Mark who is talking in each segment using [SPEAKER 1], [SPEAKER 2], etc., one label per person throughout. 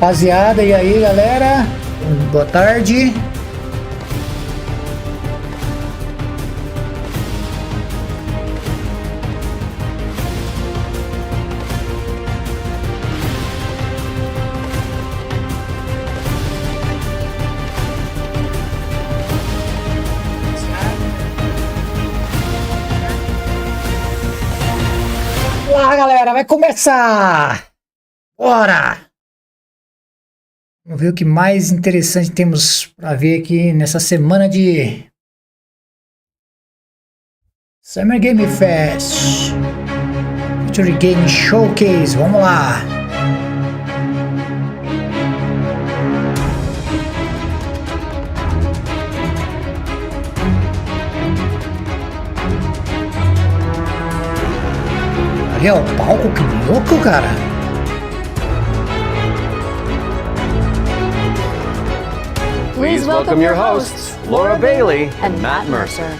[SPEAKER 1] Rapaziada, e aí galera, boa tarde. Olá galera, vai começar! Bora! Vamos ver o que mais interessante temos para ver aqui nessa semana de Summer Game Fest, Future Game Showcase. Vamos lá! Ali ó, o palco, que louco, cara!
[SPEAKER 2] Please welcome your hosts, Laura Bailey and Matt Mercer.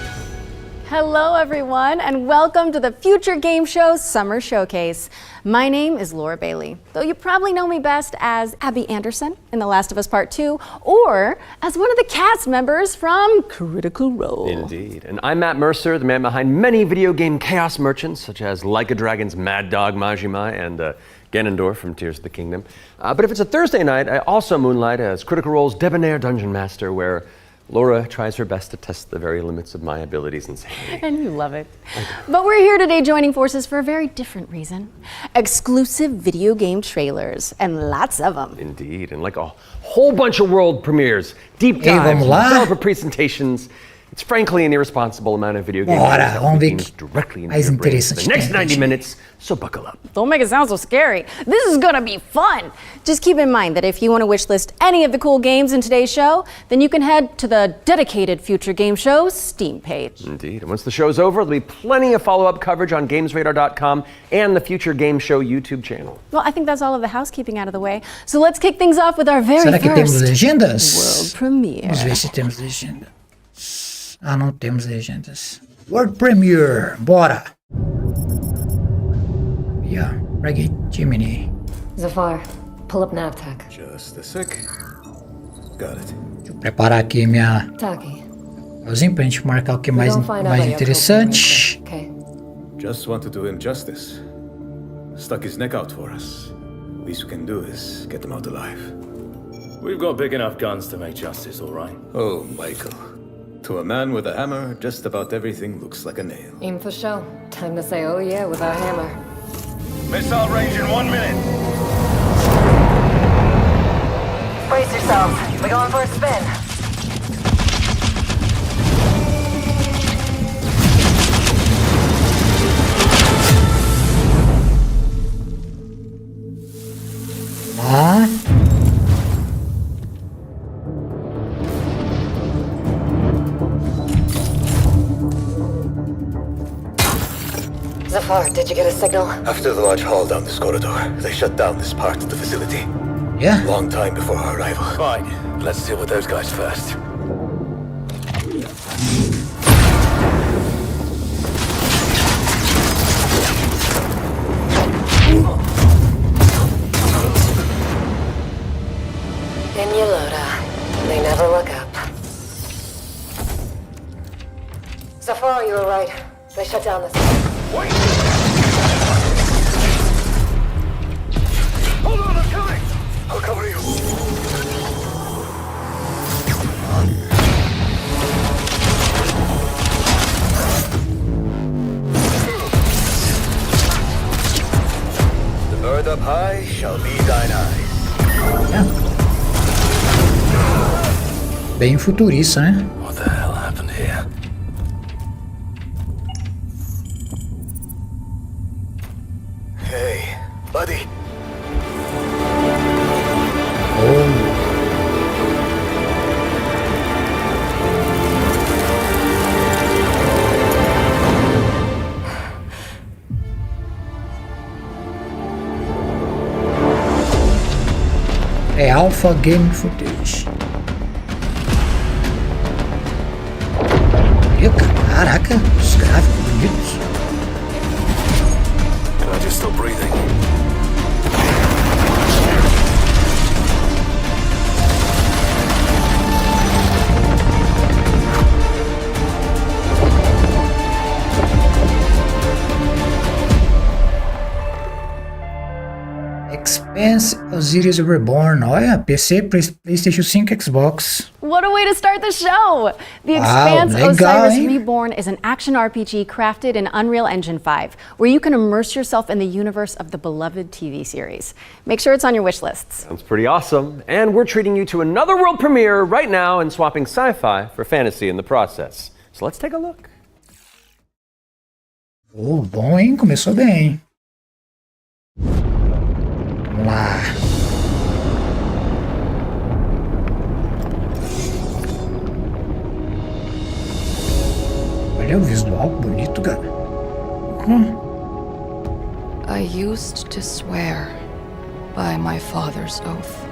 [SPEAKER 3] Hello everyone and welcome to the Future Game Show's Summer Showcase. My name is Laura Bailey, though you probably know me best as Abby Anderson in The Last of Us Part 2 or as one of the cast members from Critical Role.
[SPEAKER 2] Indeed. And I'm Matt Mercer, the man behind many video game chaos merchants such as Like a Dragon's Mad Dog Majima and Ganondorf from Tears of the Kingdom. But if it's a Thursday night, I also moonlight as Critical Role's debonair dungeon master, where Laura tries her best to test the very limits of my abilities and sanity.
[SPEAKER 3] And you love it. But we're here today joining forces for a very different reason. Exclusive video game trailers, and lots of them.
[SPEAKER 2] Indeed, and like a whole bunch of world premieres, deep dives, developer presentations. It's frankly an irresponsible amount of video games
[SPEAKER 1] vamos ver
[SPEAKER 2] directly into
[SPEAKER 1] mais
[SPEAKER 2] your brain
[SPEAKER 1] interessante
[SPEAKER 2] for the next 90 minutes, so buckle up.
[SPEAKER 3] Don't make it sound so scary. This is gonna be fun. Just keep in mind that if you want to wish list any of the cool games in today's show, then you can head to the dedicated Future Game Show's Steam page.
[SPEAKER 2] Indeed, and once the show's over, there'll be plenty of follow-up coverage on GamesRadar.com and the Future Game Show YouTube channel.
[SPEAKER 3] Well, I think that's all of the housekeeping out of the way. So let's kick things off with our very
[SPEAKER 1] Será que temos
[SPEAKER 3] first
[SPEAKER 1] legendas?
[SPEAKER 3] world premiere.
[SPEAKER 1] Vamos ver se temos legenda. Ah, não temos legendas. World Premiere, bora! Yeah, Reggae Jiminy.
[SPEAKER 4] Zafar, pull up NavTech.
[SPEAKER 5] Just a sec. Got it.
[SPEAKER 1] Deixa eu preparar aqui minha
[SPEAKER 4] Taki.
[SPEAKER 1] pauzinho pra gente marcar o que é
[SPEAKER 4] We
[SPEAKER 1] mais
[SPEAKER 4] don't find out about your
[SPEAKER 1] interessante.
[SPEAKER 4] cooking, okay?
[SPEAKER 5] Just want to do him justice. Stuck his neck out for us. Least we can do is get him out alive.
[SPEAKER 6] We've got big enough guns to make justice, all right?
[SPEAKER 5] Oh, Michael. To a man with a hammer, just about everything looks like a nail.
[SPEAKER 4] Aim for show. Time to say oh yeah with our hammer.
[SPEAKER 6] Missile range in 1 minute.
[SPEAKER 4] Brace yourselves. We're going for a spin.
[SPEAKER 1] Ah,
[SPEAKER 4] Zafar, did you get a signal?
[SPEAKER 5] After the large haul down this corridor, they shut down this part of the facility.
[SPEAKER 1] yeah.
[SPEAKER 5] Long time before our arrival.
[SPEAKER 6] Fine. Let's deal with those guys first.
[SPEAKER 4] In Yolota. They never look up. Zafar, you were right. They shut down this.
[SPEAKER 6] Wait! Hold on, I'm coming!
[SPEAKER 5] I'll cover you. The bird up high shall be thine eyes.
[SPEAKER 1] Bem futurista, né?
[SPEAKER 6] What the hell happened here?
[SPEAKER 5] Hey, buddy.
[SPEAKER 1] Oh, é Alpha Game Footage. Ih, caraca, os gráficos bonitos.
[SPEAKER 6] Can I just stop breathing?
[SPEAKER 1] Expanse Osiris Reborn. Olha, PC, PlayStation 5, Xbox.
[SPEAKER 3] What a way to start the show! The
[SPEAKER 1] Wow,
[SPEAKER 3] Expanse
[SPEAKER 1] legal,
[SPEAKER 3] Osiris
[SPEAKER 1] hein?
[SPEAKER 3] Reborn is an action RPG crafted in Unreal Engine 5, where you can immerse yourself in the universe of the beloved TV series. Make sure it's on your wish lists.
[SPEAKER 2] Sounds pretty awesome. And we're treating you to another world premiere right now and swapping sci-fi for fantasy in the process. So let's take a look.
[SPEAKER 1] Oh, bom, hein? Começou bem. Vamos lá. Olha o visual bonito, cara.
[SPEAKER 7] I used to swear by my father's oath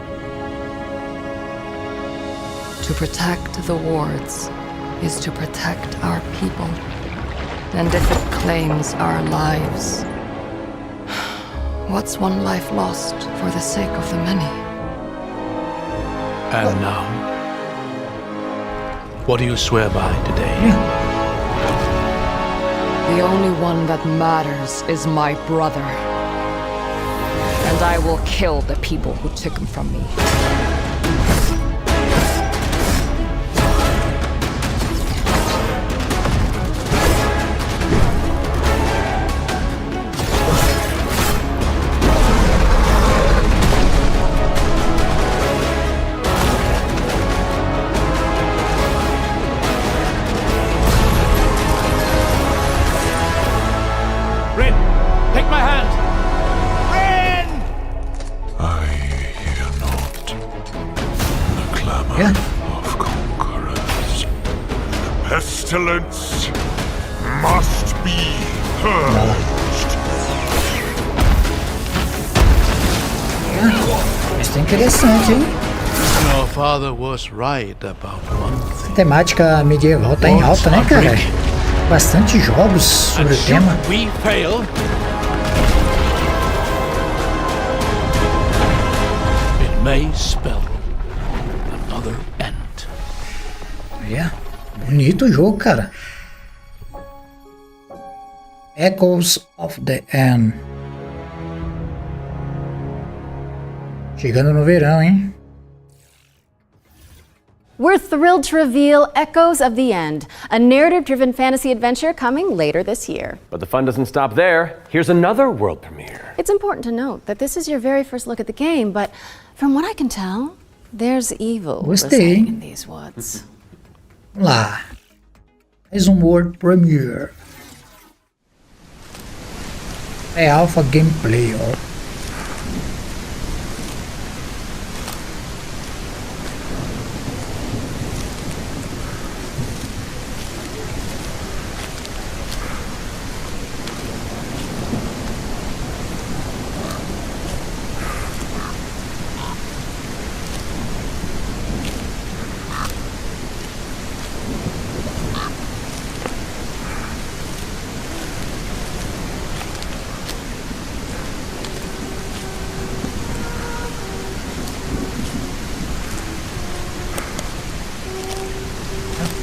[SPEAKER 7] to protect the wards is to protect our people, and if it claims our lives, what's one life lost for the sake of the many?
[SPEAKER 8] And now, what do you swear by today?
[SPEAKER 7] The only one that matters is my brother, and I will kill the people who took him from me.
[SPEAKER 8] Take my hand!
[SPEAKER 9] I hear not the clamor
[SPEAKER 1] Yeah.
[SPEAKER 9] of conquerors. Pestilence must be purged.
[SPEAKER 1] Mas tá interessante, hein?
[SPEAKER 8] Your father was right about one
[SPEAKER 1] A
[SPEAKER 8] thing.
[SPEAKER 1] temática medieval tá em alta, né, cara? Bastante jogos sobre
[SPEAKER 8] And
[SPEAKER 1] o tema.
[SPEAKER 8] should we fail, it may spell another end.
[SPEAKER 1] É, bonito o jogo, cara. Echoes of the End. Chegando no verão, hein?
[SPEAKER 3] We're thrilled to reveal Echoes of the End, a narrative-driven fantasy adventure coming later this year.
[SPEAKER 2] But the fun doesn't stop there. Here's another world premiere.
[SPEAKER 3] It's important to note that this is your very first look at the game, but from what I can tell, there's evil residing in these woods.
[SPEAKER 1] Vamos lá. Mais world premiere. É alpha gameplay, ó.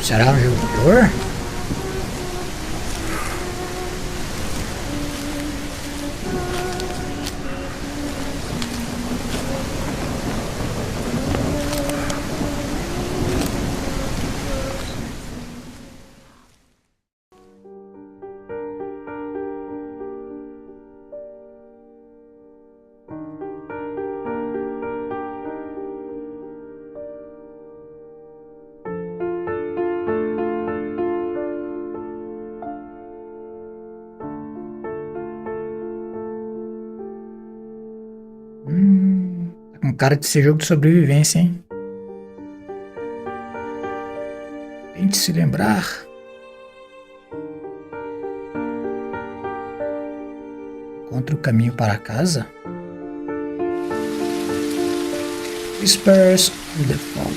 [SPEAKER 1] Será um jogador? Tá com cara de ser jogo de sobrevivência, hein? Tente se lembrar. Encontre o caminho para casa. Whispers in the Fog.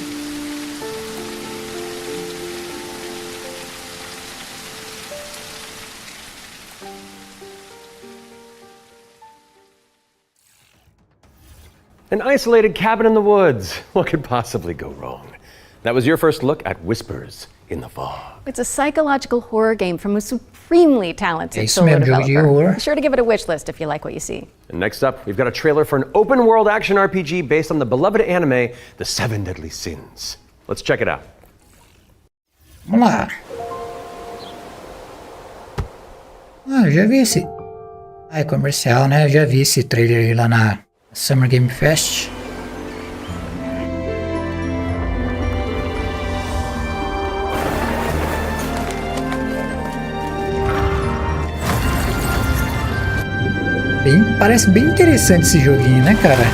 [SPEAKER 2] An isolated cabin in the woods. What could possibly go wrong? That was your first look at Whispers in the Fog.
[SPEAKER 3] It's a psychological horror game from a supremely talented solo
[SPEAKER 1] mesmo, jogo de
[SPEAKER 3] developer.
[SPEAKER 1] horror.
[SPEAKER 3] Be sure to give it a wish list if you like what you see.
[SPEAKER 2] And next up, we've got a trailer for an open world action RPG based on the beloved anime, The Seven Deadly Sins. Let's check it out.
[SPEAKER 1] Vamos lá. Ah, eu já vi esse. Ah, é comercial, né? Eu já vi esse trailer aí lá na Summer Game Fest. Parece bem interessante esse joguinho, né, cara?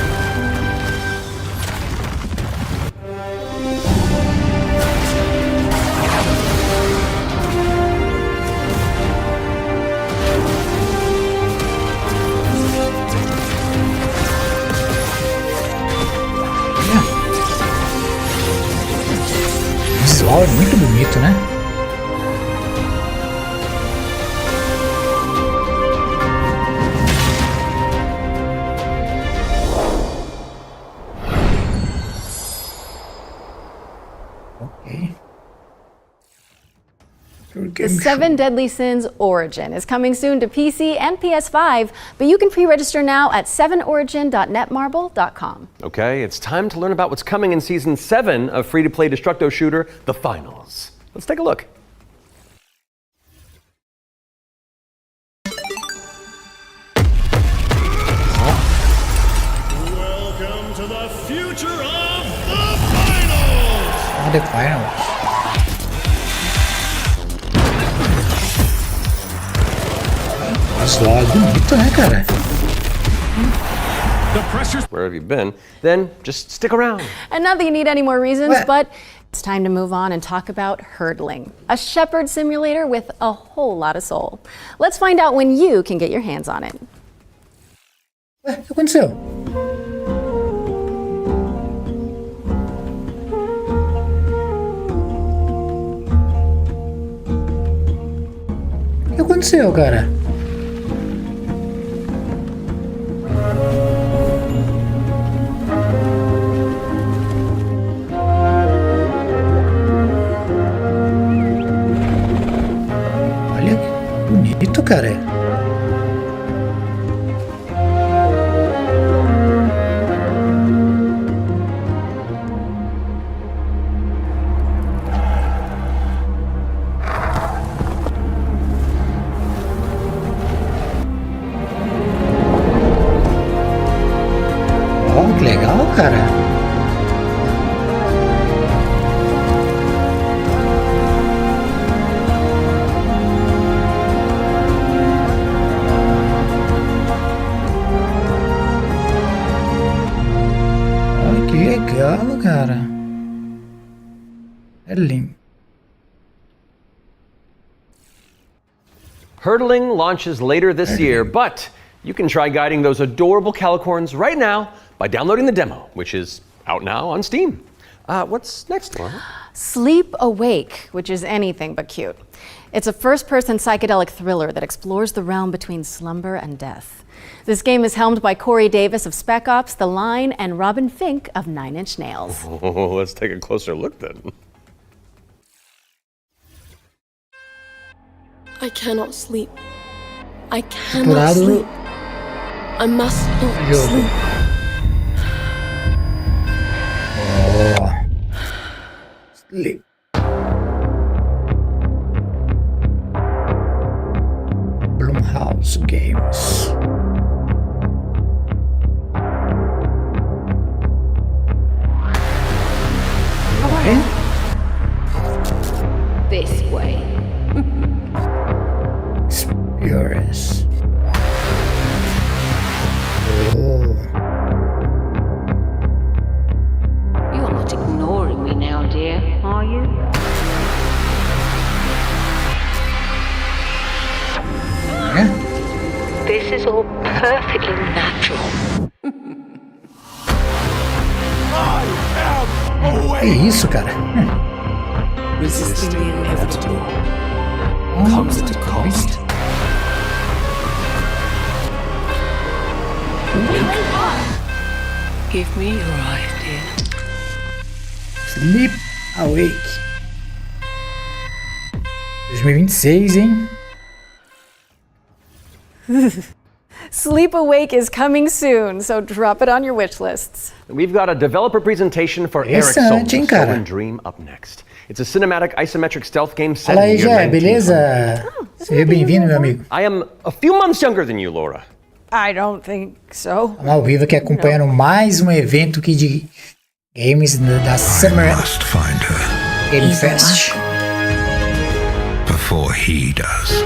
[SPEAKER 1] O visual é muito bonito, né?
[SPEAKER 3] The Seven Deadly Sins Origin is coming soon to PC and PS5, but you can pre-register now at 7origin.netmarble.com.
[SPEAKER 2] Okay, it's time to learn about what's coming in Season 7 of free-to-play destructo shooter, The Finals. Let's take a look.
[SPEAKER 6] Welcome to the future of the finals!
[SPEAKER 1] The Finals. Visual bonito, né, cara?
[SPEAKER 2] Where have you been? Then just stick around.
[SPEAKER 3] And not that you need any more reasons, but it's time to move on and talk about hurdling, a shepherd simulator with a whole lot of soul. Let's find out when you can get your hands on it.
[SPEAKER 1] Ué, o que aconteceu? O que aconteceu, cara? Olha que bonito, cara. cara. Olha que legal, cara. É lindo.
[SPEAKER 2] Hurdling launches later this year, but you can try guiding those adorable calicorns right now by downloading the demo, which is out now on Steam. What's next, Laura?
[SPEAKER 3] Sleep Awake, which is anything but cute. It's a first-person psychedelic thriller that explores the realm between slumber and death. This game is helmed by Corey Davis of Spec Ops, The Line, and Robin Fink of Nine Inch Nails.
[SPEAKER 2] Oh, let's take a closer look then.
[SPEAKER 10] I cannot sleep. I cannot sleep. I must not sleep.
[SPEAKER 1] Oh. Sleep. Blumhouse Games.
[SPEAKER 10] This way.
[SPEAKER 1] Experience. Oh.
[SPEAKER 11] You're not ignoring me now, dear, are you? This is all perfectly natural.
[SPEAKER 1] Que isso, cara?
[SPEAKER 11] Resisting the inevitable comes at a cost. Give me your eyes, dear.
[SPEAKER 1] Sleep Awake. 2026, hein?
[SPEAKER 3] Sleep Awake is coming soon, so drop it on your wish lists.
[SPEAKER 2] We've got a developer presentation for Eric's
[SPEAKER 1] Interessante, hein, cara?
[SPEAKER 2] Dream up next. It's a cinematic isometric stealth game set
[SPEAKER 1] Fala
[SPEAKER 2] in
[SPEAKER 1] aí,
[SPEAKER 2] the year
[SPEAKER 1] Jé, beleza? Seja bem-vindo, meu amigo.
[SPEAKER 2] I am a few months younger than you, Laura.
[SPEAKER 3] I don't think so.
[SPEAKER 1] Estamos ao vivo aqui acompanhando mais um evento aqui de games da Summer
[SPEAKER 9] Must find her
[SPEAKER 1] Game Fest.
[SPEAKER 9] before he does.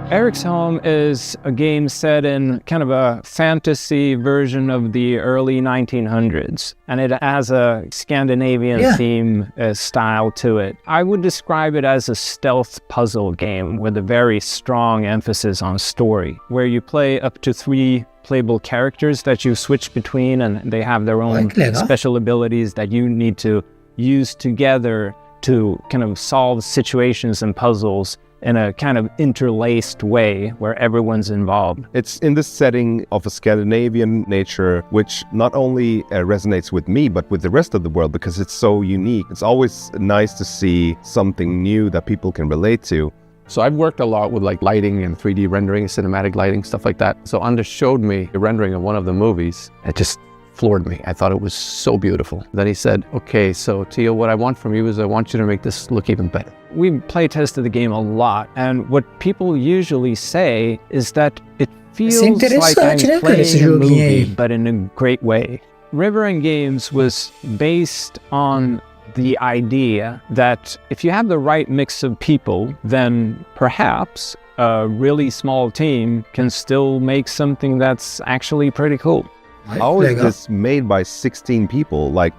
[SPEAKER 12] Eric's Home is a game set in kind of a fantasy version of the early 1900s, and it has a Scandinavian theme style to it. I would describe it as a stealth puzzle game with a very strong emphasis on story, where you play up to 3 playable characters that you switch between, and they have their own special abilities that you need to use together to kind of solve situations and puzzles in a kind of interlaced way where everyone's involved.
[SPEAKER 13] It's in this setting of a Scandinavian nature, which not only resonates with me, but with the rest of the world because it's so unique. It's always nice to see something new that people can relate to.
[SPEAKER 14] So I've worked a lot with like lighting and 3D rendering, cinematic lighting, stuff like that. So Anders showed me a rendering of one of the movies. It just floored me. I thought it was so beautiful. Then he said, okay, so Tio, what I want from you is I want you to make this look even better.
[SPEAKER 12] We play tested the game a lot, and what people usually say is that it feels like I'm playing a movie, but in a great way. River and Games was based on the idea that if you have the right mix of people, then perhaps a really small team can still make something that's actually pretty cool.
[SPEAKER 13] How is this made by 16 people? Like,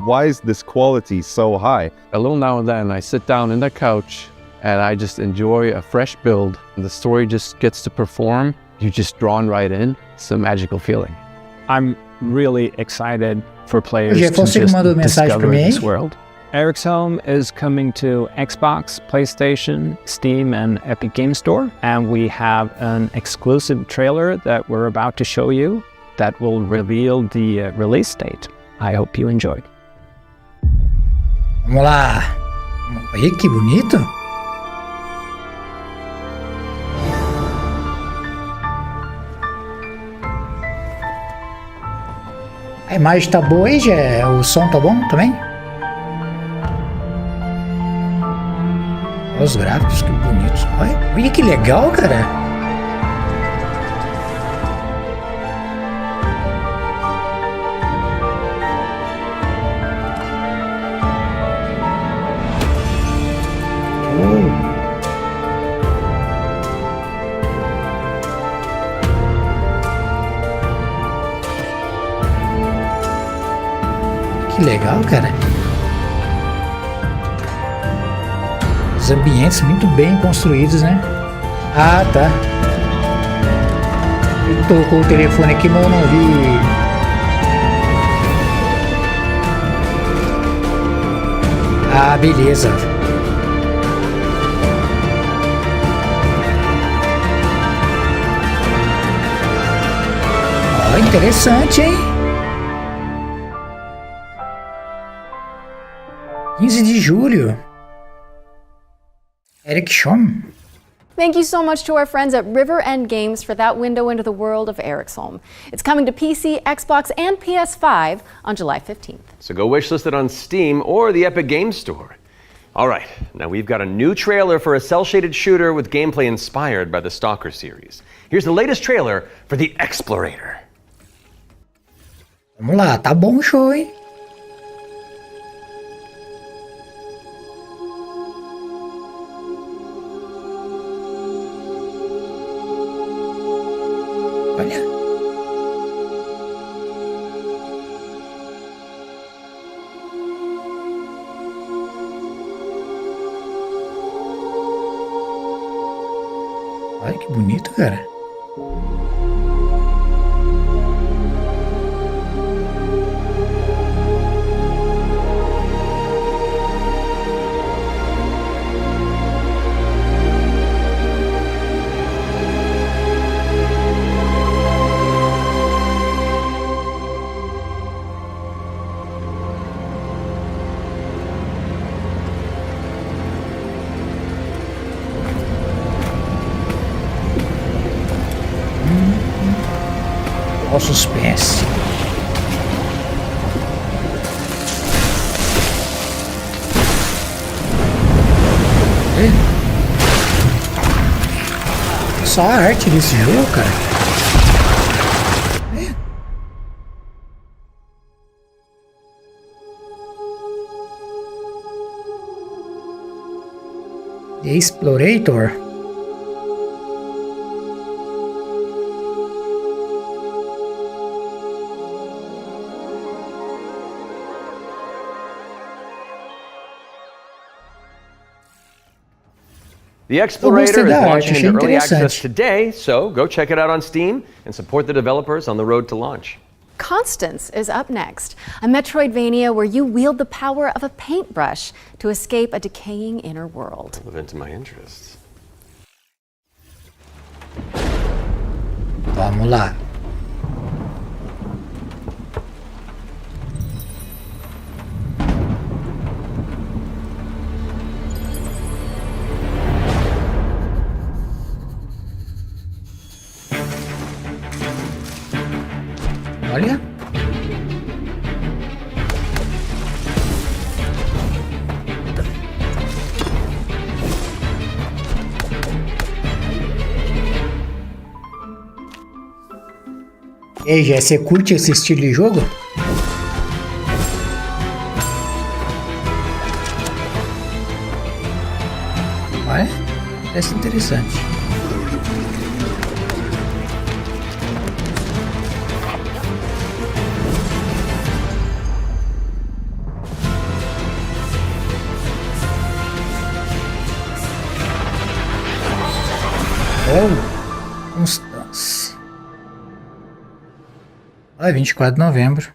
[SPEAKER 13] why is this quality so high?
[SPEAKER 14] A little now and then I sit down in the couch and I just enjoy a fresh build. The story just gets to perform. You're just drawn right in. It's a magical feeling.
[SPEAKER 12] I'm really excited for players to just discover this world. Eric's Home is coming to Xbox, PlayStation, Steam, and Epic Game Store. And we have an exclusive trailer that we're about to show you that will reveal the release date. I hope you enjoy.
[SPEAKER 1] Vamos lá. Olha que bonito. A imagem tá boa aí, já? O som tá bom também? Olha os gráficos, que bonitos. Olha que legal, cara. legal, cara. Os ambientes muito bem construídos, né? Ah, tá. Ele tocou o telefone aqui, mas eu não vi. Ah, beleza. Ó, interessante, hein? 15 de julho. Eric Schom.
[SPEAKER 3] Thank you so much to our friends at River End Games for that window into the world of Eric's-Holm. It's coming to PC, Xbox, and PS5 on July 15th.
[SPEAKER 2] So go wishlist it on Steam or the Epic Games Store. All right, now we've got a new trailer for a cel-shaded shooter with gameplay inspired by the Stalker series. Here's the latest trailer for The Explorator.
[SPEAKER 1] Vamos lá, tá bom o show, hein? Olha. Olha que bonito, cara. Ó, suspense. Só a arte desse jogo, cara. The Explorator.
[SPEAKER 2] The Explorator is launching into early access today, so go check it out on Steam and support the developers on the road to launch.
[SPEAKER 3] Constance is up next, a Metroidvania where you wield the power of a paintbrush to escape a decaying inner world.
[SPEAKER 2] Live into my interests.
[SPEAKER 1] Vamos lá. Olha. E aí, Jé, você curte esse estilo de jogo? Olha, parece interessante. Constance. Olha, 24 de novembro.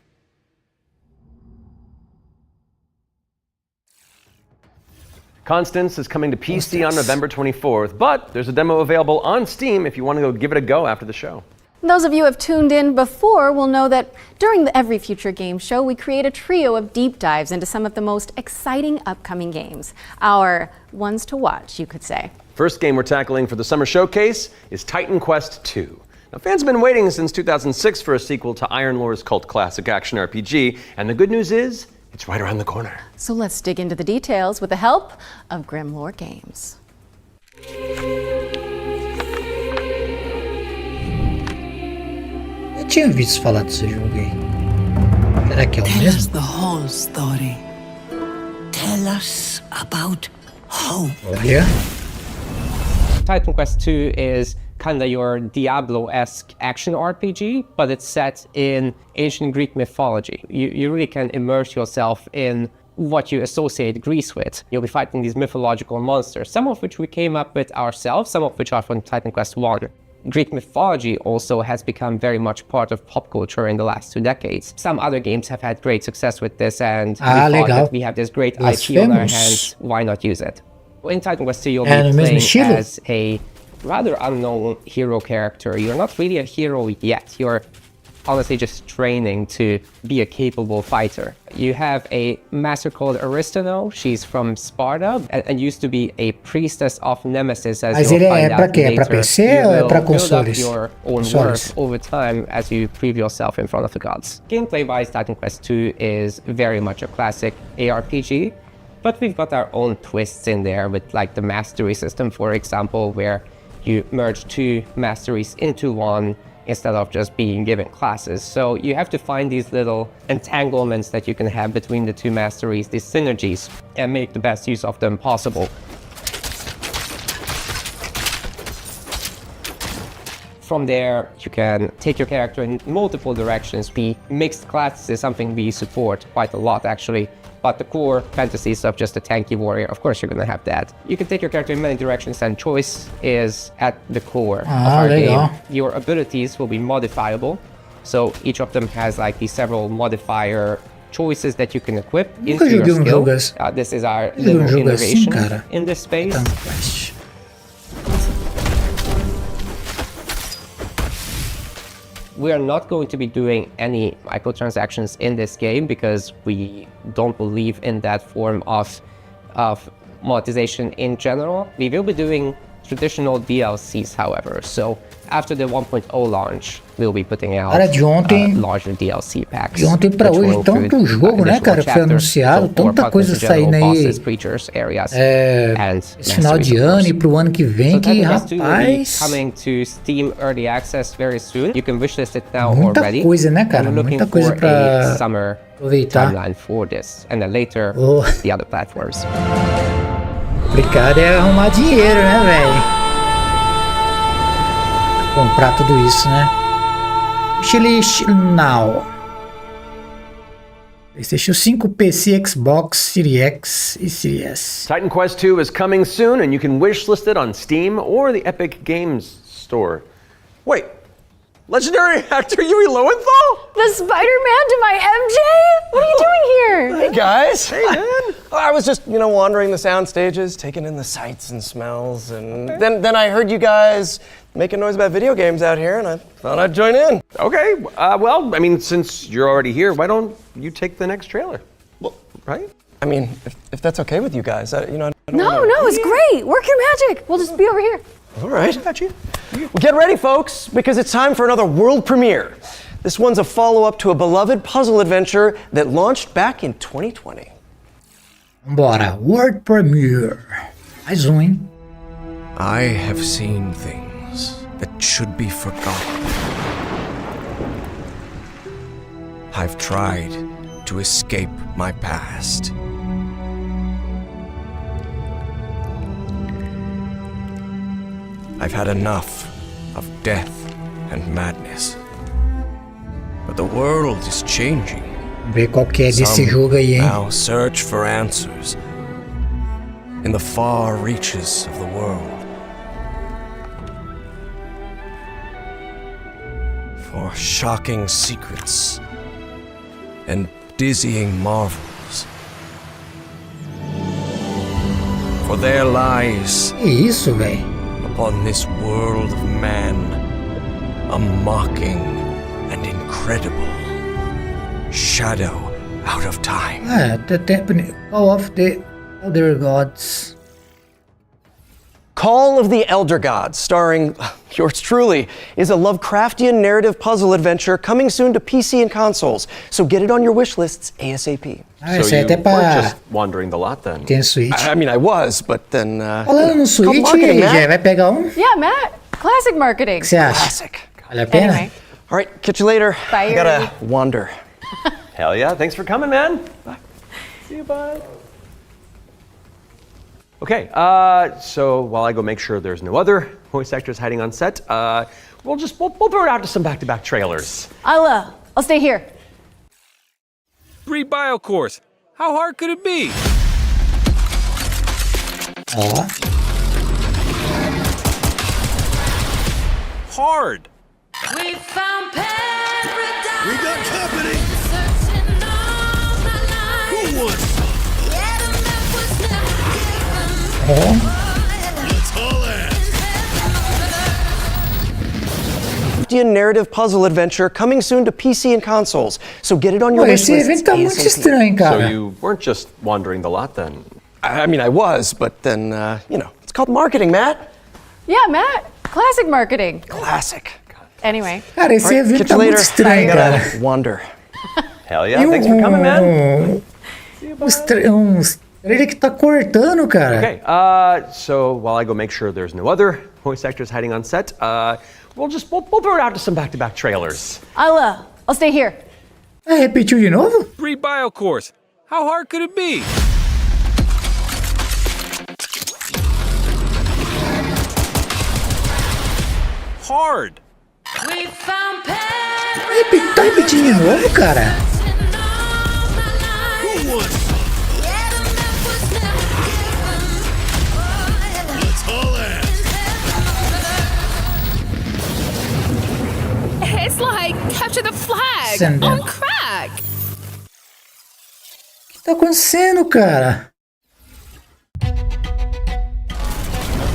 [SPEAKER 2] Constance is coming to PC on November 24th, but there's a demo available on Steam if you want to go give it a go after the show.
[SPEAKER 3] Those of you who have tuned in before will know that during the Every Future Game Show, we create a trio of deep dives into some of the most exciting upcoming games. Our ones to watch, you could say.
[SPEAKER 2] First game we're tackling for the summer showcase is Titan Quest II. Now, fans have been waiting since 2006 for a sequel to Iron Lore's cult classic action RPG, and the good news is, it's right around the corner.
[SPEAKER 3] So let's dig into the details with the help of Grimlore Games.
[SPEAKER 1] Eu tinha visto falar desse jogo aí. Será que é o mesmo?
[SPEAKER 15] Tell us the whole story. Tell us about hope.
[SPEAKER 1] Olha.
[SPEAKER 16] Titan Quest II is kind of your Diablo-esque action RPG, but it's set in ancient Greek mythology. You really can immerse yourself in what you associate Greece with. You'll be fighting these mythological monsters, some of which we came up with ourselves, some of which are from Titan Quest I. Greek mythology also has become very much part of pop culture in the last 2 decades. Some other games have had great success with this, and we thought that we have this great IP on our hands, why not use it? In Titan Quest II, you'll be playing as a rather unknown hero character. You're not really a hero yet. You're honestly just training to be a capable fighter. You have a master called Aristano. She's from Sparta and used to be a priestess of Nemesis, as you'll find out later. You will build up your own worth over time as you prove yourself in front of the gods. Gameplay-wise, Titan Quest II is very much a classic ARPG, but we've got our own twists in there with like the mastery system, for example, where you merge 2 masteries into one instead of just being given classes. So you have to find these little entanglements that you can have between the 2 masteries, these synergies, and make the best use of them possible. From there, you can take your character in multiple directions. The mixed classes is something we support quite a lot, actually. But the core fantasy stuff, just a tanky warrior, of course you're gonna have that. You can take your character in many directions, and choice is at the core of our game. Your abilities will be modifiable. So each of them has like these several modifier choices that you can equip into your skill. This is our little innovation in this space. We are not going to be doing any microtransactions in this game because we don't believe in that form of monetization in general. We will be doing traditional DLCs, however. So after the 1.0 launch, we'll be putting out larger DLC packs.
[SPEAKER 1] De ontem pra hoje, tanto jogo, né, cara, que foi anunciado, tanta coisa saindo aí. Esse final de ano e pro ano que vem, que rapaz.
[SPEAKER 16] Coming to Steam Early Access very soon. You can wishlist it now
[SPEAKER 1] muita
[SPEAKER 16] already.
[SPEAKER 1] Coisa, né, cara? Muita coisa pra aproveitar.
[SPEAKER 16] Timeline for this, and then later the other platforms.
[SPEAKER 1] Complicado é arrumar dinheiro, né, velho? Comprar tudo isso, né? Wishlist now. PlayStation 5, PC, Xbox, Series X e Series S.
[SPEAKER 2] Titan Quest II is coming soon, and you can wishlist it on Steam or the Epic Games Store. Wait, legendary actor Yui Lowenthal?
[SPEAKER 3] The Spider-Man to my MJ? What are you doing here?
[SPEAKER 17] Hey guys.
[SPEAKER 2] Hey man.
[SPEAKER 17] I was just, wandering the sound stages, taking in the sights and smells, and then I heard you guys making noise about video games out here, and I thought I'd join in.
[SPEAKER 2] Okay, well, I mean, since you're already here, why don't you take the next trailer? Well, right?
[SPEAKER 17] I mean, if that's okay with you guys, I don't
[SPEAKER 3] No, it's great. Work your magic. We'll just be over here.
[SPEAKER 17] All right. I got you. Well, get ready, folks, because it's time for another world premiere. This one's a follow-up to a beloved puzzle adventure that launched back in 2020.
[SPEAKER 1] Bora, world premiere. Mais hein?
[SPEAKER 9] I have seen things that should be forgotten. I've tried to escape my past. I've had enough of death and madness. But the world is changing.
[SPEAKER 1] Ver qual que é desse jogo aí, hein?
[SPEAKER 9] Now search for answers in the far reaches of the world. For shocking secrets and dizzying marvels. For there lies
[SPEAKER 1] isso, velho?
[SPEAKER 9] Upon this world of man a mocking and incredible shadow out of time.
[SPEAKER 1] The Call of the Elder Gods.
[SPEAKER 17] Call of the Elder Gods, starring yours truly, is a Lovecraftian narrative puzzle adventure coming soon to PC and consoles. So get it on your wish lists ASAP.
[SPEAKER 2] So you weren't just wandering the lot then?
[SPEAKER 1] Tem Switch.
[SPEAKER 17] I mean, I was, but then...
[SPEAKER 1] Falando no Switch, já vai pegar um?
[SPEAKER 3] Yeah, Matt. Classic marketing.
[SPEAKER 1] O que você acha?
[SPEAKER 17] Classic.
[SPEAKER 1] Vale a pena?
[SPEAKER 3] Anyway.
[SPEAKER 17] All right, catch you later.
[SPEAKER 3] Bye,
[SPEAKER 17] I gotta wander.
[SPEAKER 2] Hell yeah, thanks for coming, man. Bye. See you, bye. Okay, so while I go make sure there's no other voice actors hiding on set, we'll throw it out to some back-to-back trailers.
[SPEAKER 3] I'll stay here.
[SPEAKER 18] Free bio course. How hard could it be? Hard.
[SPEAKER 6] We found paradise. We got company. Who wants some? Let's haul ass.
[SPEAKER 17] Narrative puzzle adventure coming soon to PC and consoles. So get it on your wish
[SPEAKER 1] Esse
[SPEAKER 17] list.
[SPEAKER 1] evento tá muito estranho,
[SPEAKER 2] So
[SPEAKER 1] cara.
[SPEAKER 2] you weren't just wandering the lot then?
[SPEAKER 17] I mean, I was, but then, it's called marketing, Matt.
[SPEAKER 3] Yeah, Matt. Classic marketing.
[SPEAKER 17] Classic.
[SPEAKER 3] Anyway.
[SPEAKER 1] Cara, esse evento tá muito estranho, cara.
[SPEAKER 17] Wander.
[SPEAKER 2] Hell yeah, thanks for coming, man.
[SPEAKER 1] Ele que tá cortando, cara.
[SPEAKER 2] Okay, so while I go make sure there's no other voice actors hiding on set, we'll throw it out to some back-to-back trailers.
[SPEAKER 3] I'll stay here.
[SPEAKER 1] Repetiu de novo?
[SPEAKER 18] Free bio course. How hard could it be? Hard.
[SPEAKER 6] We found paradise.
[SPEAKER 1] Tá repetindo de novo, cara?
[SPEAKER 6] Who wants some? Let's haul ass.
[SPEAKER 19] It's like capture the flag
[SPEAKER 1] Send
[SPEAKER 19] on
[SPEAKER 1] them.
[SPEAKER 19] crack.
[SPEAKER 1] O que tá acontecendo, cara?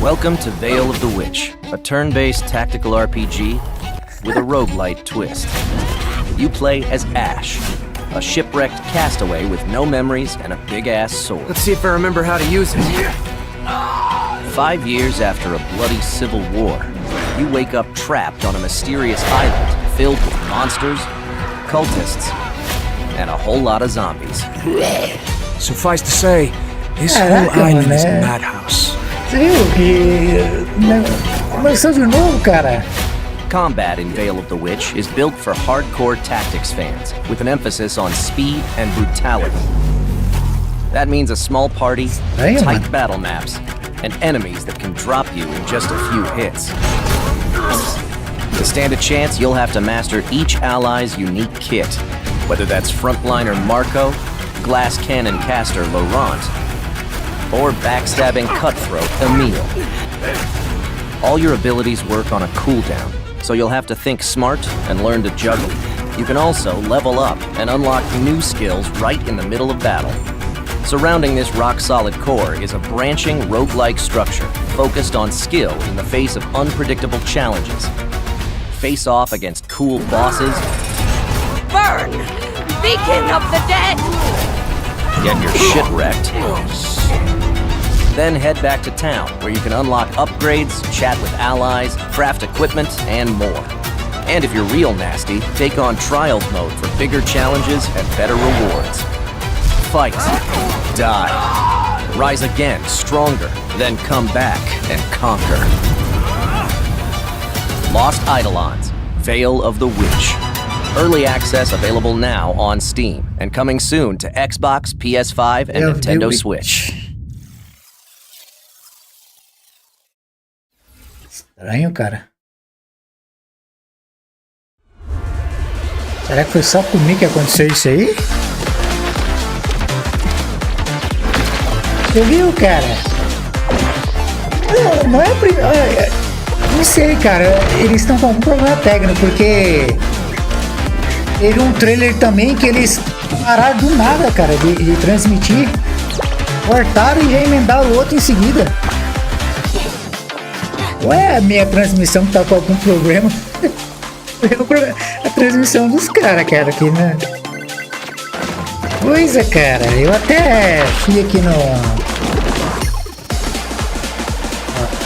[SPEAKER 20] Welcome to Veil of the Witch, a turn-based tactical RPG with a roguelite twist. You play as Ash, a shipwrecked castaway with no memories and a big-ass sword.
[SPEAKER 21] Let's see if I remember how to use it.
[SPEAKER 20] 5 years after a bloody civil war, you wake up trapped on a mysterious island filled with monsters, cultists, and a whole lot of zombies.
[SPEAKER 21] Suffice to say, this whole island is a madhouse.
[SPEAKER 1] Você viu que... Começou de novo, cara.
[SPEAKER 20] Combat in Veil of the Witch is built for hardcore tactics fans, with an emphasis on speed and brutality. That means a small party, tight battle maps, and enemies that can drop you in just a few hits. To stand a chance, you'll have to master each ally's unique kit, whether that's frontliner Marco, glass cannon caster Laurent, or backstabbing cutthroat Emile. All your abilities work on a cooldown, so you'll have to think smart and learn to juggle. You can also level up and unlock new skills right in the middle of battle. Surrounding this rock-solid core is a branching roguelike structure focused on skill in the face of unpredictable challenges. Face off against cool bosses.
[SPEAKER 19] Burn! Beacon of the dead!
[SPEAKER 20] Get your shit wrecked. Then head back to town, where you can unlock upgrades, chat with allies, craft equipment, and more. And if you're real nasty, take on Trials mode for bigger challenges and better rewards. Fight, die, rise again, stronger, then come back and conquer. Lost Eidolons, Veil of the Witch. Early access available now on Steam, and coming soon to Xbox, PS5, and Nintendo Switch.
[SPEAKER 1] Estranho, cara. Será que foi só comigo que aconteceu isso aí? Você viu, cara? Não é a primeira... Não sei, cara. Eles estão com algum problema técnico, porque... Teve um trailer também que eles pararam do nada, cara, de transmitir. Cortaram e já emendaram o outro em seguida. Ou é a minha transmissão que tá com algum problema? A transmissão dos caras, cara, aqui, né? Pois é, cara, eu até fui aqui no...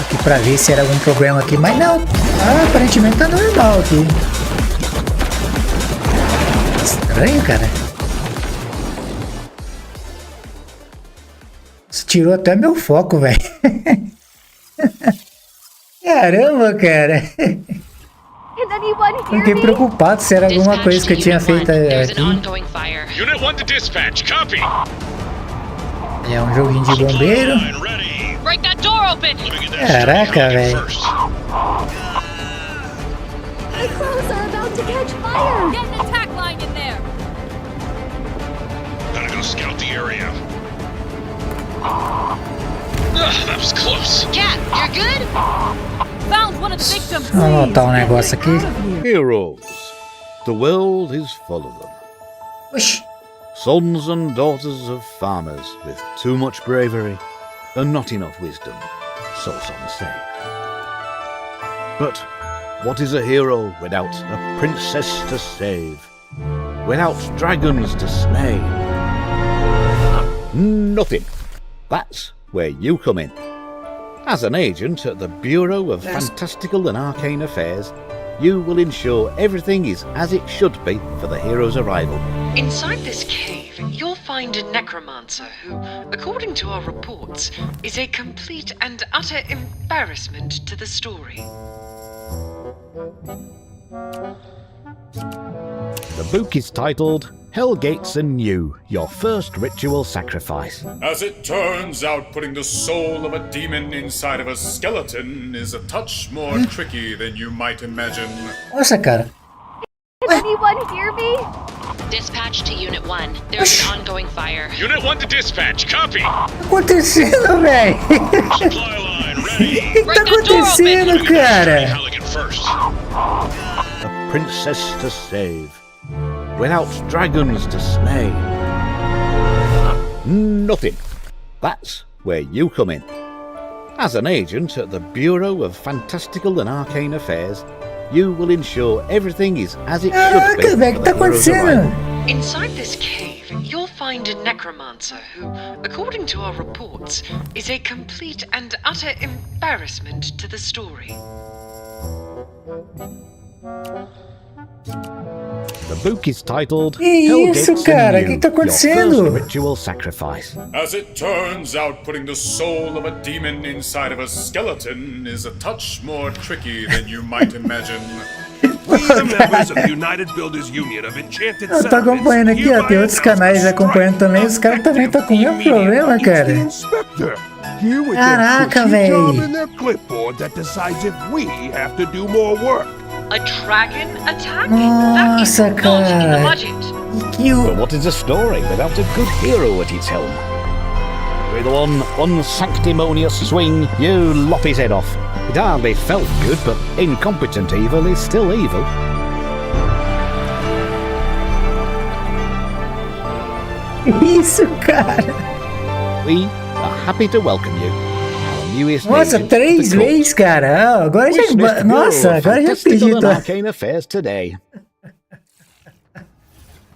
[SPEAKER 1] Aqui pra ver se era algum problema aqui, mas não. Aparentemente tá normal aqui. Estranho, cara. Isso tirou até meu foco, velho. Caramba, cara. Fiquei preocupado se era alguma coisa que eu tinha feito aqui.
[SPEAKER 6] Unit 1 to dispatch, copy.
[SPEAKER 1] É um joguinho de bombeiro.
[SPEAKER 19] Break that door open!
[SPEAKER 1] Caraca, velho.
[SPEAKER 19] My clothes are about to catch fire! Get an attack line in there!
[SPEAKER 6] Gotta go scout the area. That was close.
[SPEAKER 19] Cat, you're good? Found one of the victims.
[SPEAKER 1] Vamos anotar um negócio aqui.
[SPEAKER 4] Heroes. The world is full of them.
[SPEAKER 1] Oxi.
[SPEAKER 4] Sons and daughters of farmers with too much bravery and not enough wisdom, so some say. But what is a hero without a princess to save? Without dragons to slay? Nothing. That's where you come in. As an agent at the Bureau of Fantastical and Arcane Affairs, you will ensure everything is as it should be for the hero's arrival.
[SPEAKER 22] Inside this cave, you'll find a necromancer who, according to our reports, is a complete and utter embarrassment to the story.
[SPEAKER 4] The book is titled Hell Gates and You, Your First Ritual Sacrifice.
[SPEAKER 6] As it turns out, putting the soul of a demon inside of a skeleton is a touch more tricky than you might imagine.
[SPEAKER 1] Nossa, cara.
[SPEAKER 19] Can anyone hear me?
[SPEAKER 22] Dispatch to Unit 1. There's an ongoing fire.
[SPEAKER 6] Unit 1 to dispatch. Copy.
[SPEAKER 1] Acontecendo, velho?
[SPEAKER 6] Supply line ready.
[SPEAKER 1] O que tá acontecendo, cara?
[SPEAKER 6] Halligan first.
[SPEAKER 4] A princess to save. Without dragons to slay. Nothing. That's where you come in. As an agent at the Bureau of Fantastical and Arcane Affairs, you will ensure everything is as it should be.
[SPEAKER 1] Caraca, velho, o que tá acontecendo?
[SPEAKER 22] Inside this cave, you'll find a necromancer who, according to our reports, is a complete and utter embarrassment to the story.
[SPEAKER 4] The book is titled
[SPEAKER 1] Que
[SPEAKER 4] Hell
[SPEAKER 1] isso,
[SPEAKER 4] Gates
[SPEAKER 1] cara?
[SPEAKER 4] and
[SPEAKER 1] Que
[SPEAKER 4] You,
[SPEAKER 1] tá
[SPEAKER 4] Your
[SPEAKER 1] acontecendo?
[SPEAKER 4] First Ritual Sacrifice.
[SPEAKER 6] As it turns out, putting the soul of a demon inside of a skeleton is a touch more tricky than you might imagine.
[SPEAKER 9] We, the members of the United Builders Union of Enchanted
[SPEAKER 1] Eu tô acompanhando aqui, ó. Tem outros canais acompanhando também. Os caras também estão com o mesmo problema, cara. Caraca, velho.
[SPEAKER 22] A dragon attack?
[SPEAKER 1] Nossa, cara.
[SPEAKER 4] But what is a story without a good hero at its helm? With one unsanctimonious swing, you lop his head off. It hardly felt good, but incompetent evil is still evil.
[SPEAKER 1] Isso, cara.
[SPEAKER 4] We are happy to welcome you.
[SPEAKER 1] Nossa, 3 vezes, cara. Agora já. Nossa, agora já perdi.
[SPEAKER 4] Arcane Affairs today.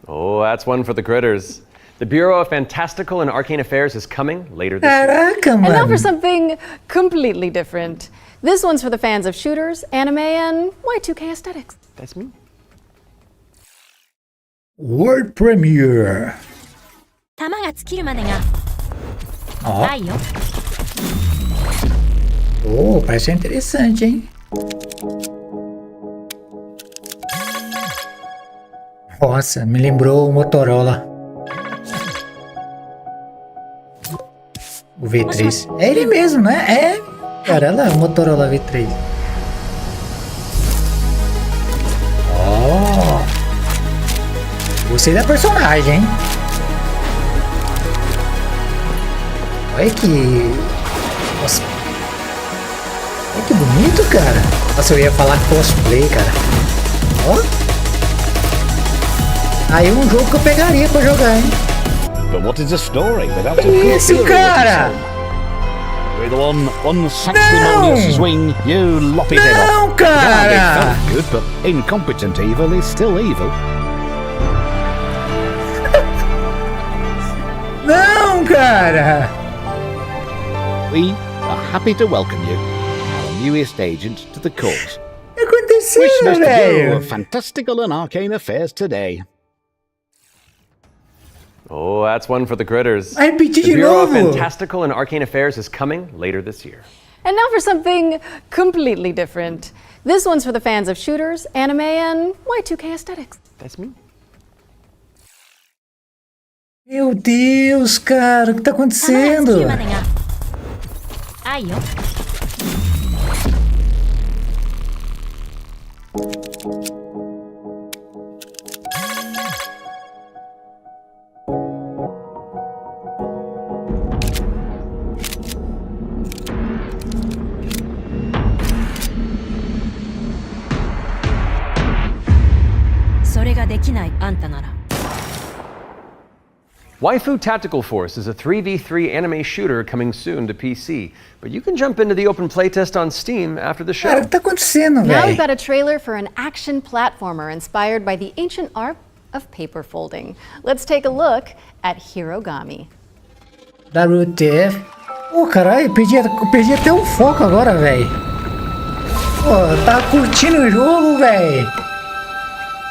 [SPEAKER 2] Oh, that's one for the critters. The Bureau of Fantastical and Arcane Affairs is coming later this year.
[SPEAKER 1] Caraca,
[SPEAKER 3] And now for
[SPEAKER 1] mano.
[SPEAKER 3] something completely different. This one's for the fans of shooters, anime, and Y2K aesthetics.
[SPEAKER 2] That's me.
[SPEAKER 1] World Premiere.
[SPEAKER 23] 弾が尽きるまでが
[SPEAKER 1] Ó.
[SPEAKER 23] ないよ
[SPEAKER 1] Oh, parece ser interessante, hein? Nossa, me lembrou o Motorola. O V3. É ele mesmo, né? É. Cara, olha lá, o Motorola V3. Ó. Gostei da personagem, hein? Olha que... Nossa. Olha que bonito, cara. Nossa, eu ia falar cosplay, cara. Ó. Aí um jogo que eu pegaria pra jogar, hein?
[SPEAKER 4] But what is a story without a
[SPEAKER 1] Que
[SPEAKER 4] good
[SPEAKER 1] isso,
[SPEAKER 4] hero
[SPEAKER 1] cara?
[SPEAKER 4] at its helm? With one unsanctimonious swing, you lop his head
[SPEAKER 1] Não,
[SPEAKER 4] off.
[SPEAKER 1] cara.
[SPEAKER 4] It hardly felt good, but incompetent evil is still evil.
[SPEAKER 1] Não, cara.
[SPEAKER 4] We are happy to welcome you, our newest agent to the cause.
[SPEAKER 1] O que aconteceu,
[SPEAKER 4] Wish Mr. Bureau
[SPEAKER 1] velho?
[SPEAKER 4] of Fantastical and Arcane Affairs today.
[SPEAKER 2] Oh, that's one for the critters.
[SPEAKER 1] I repeat
[SPEAKER 2] The
[SPEAKER 1] de
[SPEAKER 2] Bureau of
[SPEAKER 1] novo.
[SPEAKER 2] Fantastical and Arcane Affairs is coming later this year.
[SPEAKER 3] And now for something completely different. This one's for the fans of shooters, anime, and Y2K aesthetics.
[SPEAKER 2] That's me.
[SPEAKER 1] Meu Deus, cara, o que tá
[SPEAKER 23] 弾が尽き
[SPEAKER 1] acontecendo?
[SPEAKER 23] るまでが愛よ。それができないあんたなら。
[SPEAKER 2] Waifu Tactical Force is a 3v3 anime shooter coming soon to PC, but you can jump into the open playtest on Steam after the show.
[SPEAKER 1] Cara, o que tá acontecendo,
[SPEAKER 3] Now
[SPEAKER 1] velho?
[SPEAKER 3] we've got a trailer for an action platformer inspired by the ancient art of paper folding. Let's take a look at Hirogami.
[SPEAKER 1] WTF. Pô, caralho, perdi até o foco agora, velho. Pô, tá curtindo o jogo, velho?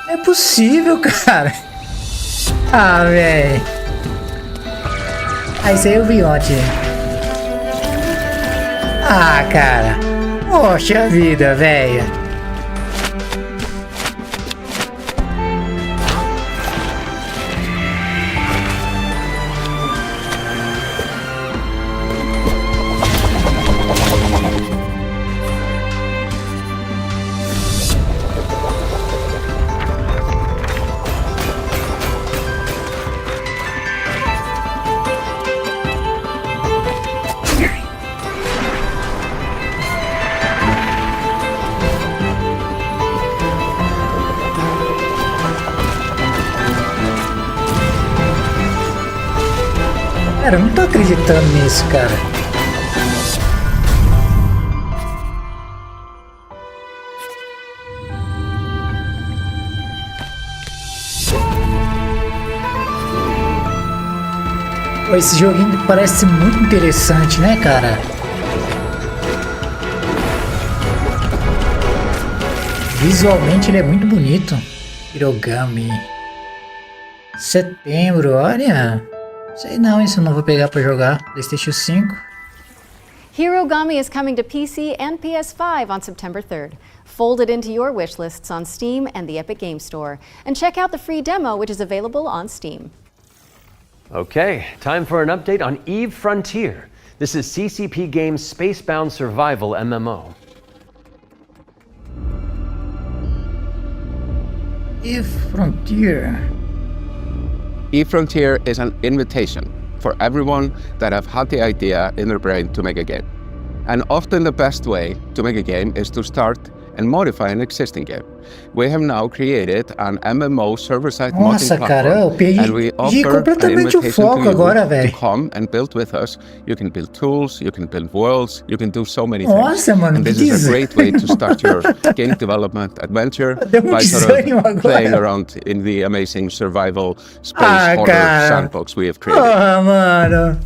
[SPEAKER 1] Não é possível, cara. Ah, velho. Ah, isso aí eu vi ontem. Ah, cara. Poxa vida, velho. Cara, eu não tô acreditando nisso, cara. Pô, esse joguinho parece muito interessante, né, cara? Visualmente ele é muito bonito. Hirogami. Setembro, olha. Sei não, isso eu não vou pegar pra jogar. PlayStation 5.
[SPEAKER 3] Hirogami is coming to PC and PS5 on September 3rd. Fold it into your wish lists on Steam and the Epic Games Store. And check out the free demo, which is available on Steam.
[SPEAKER 2] Okay, time for an update on Eve Frontier. This is CCP Games' Spacebound Survival MMO.
[SPEAKER 1] Eve Frontier.
[SPEAKER 5] eFrontier is an invitation for everyone that have had the idea in their brain to make a game. And often the best way to make a game is to start and modify an existing game. We have now created an MMO server-side modding platform, and we offer an invitation to you to come and build with us. You can build tools, you can build worlds, you can do so many things. And this is a great way to start your game development adventure by sort of playing around in the amazing survival space horror sandbox we have created.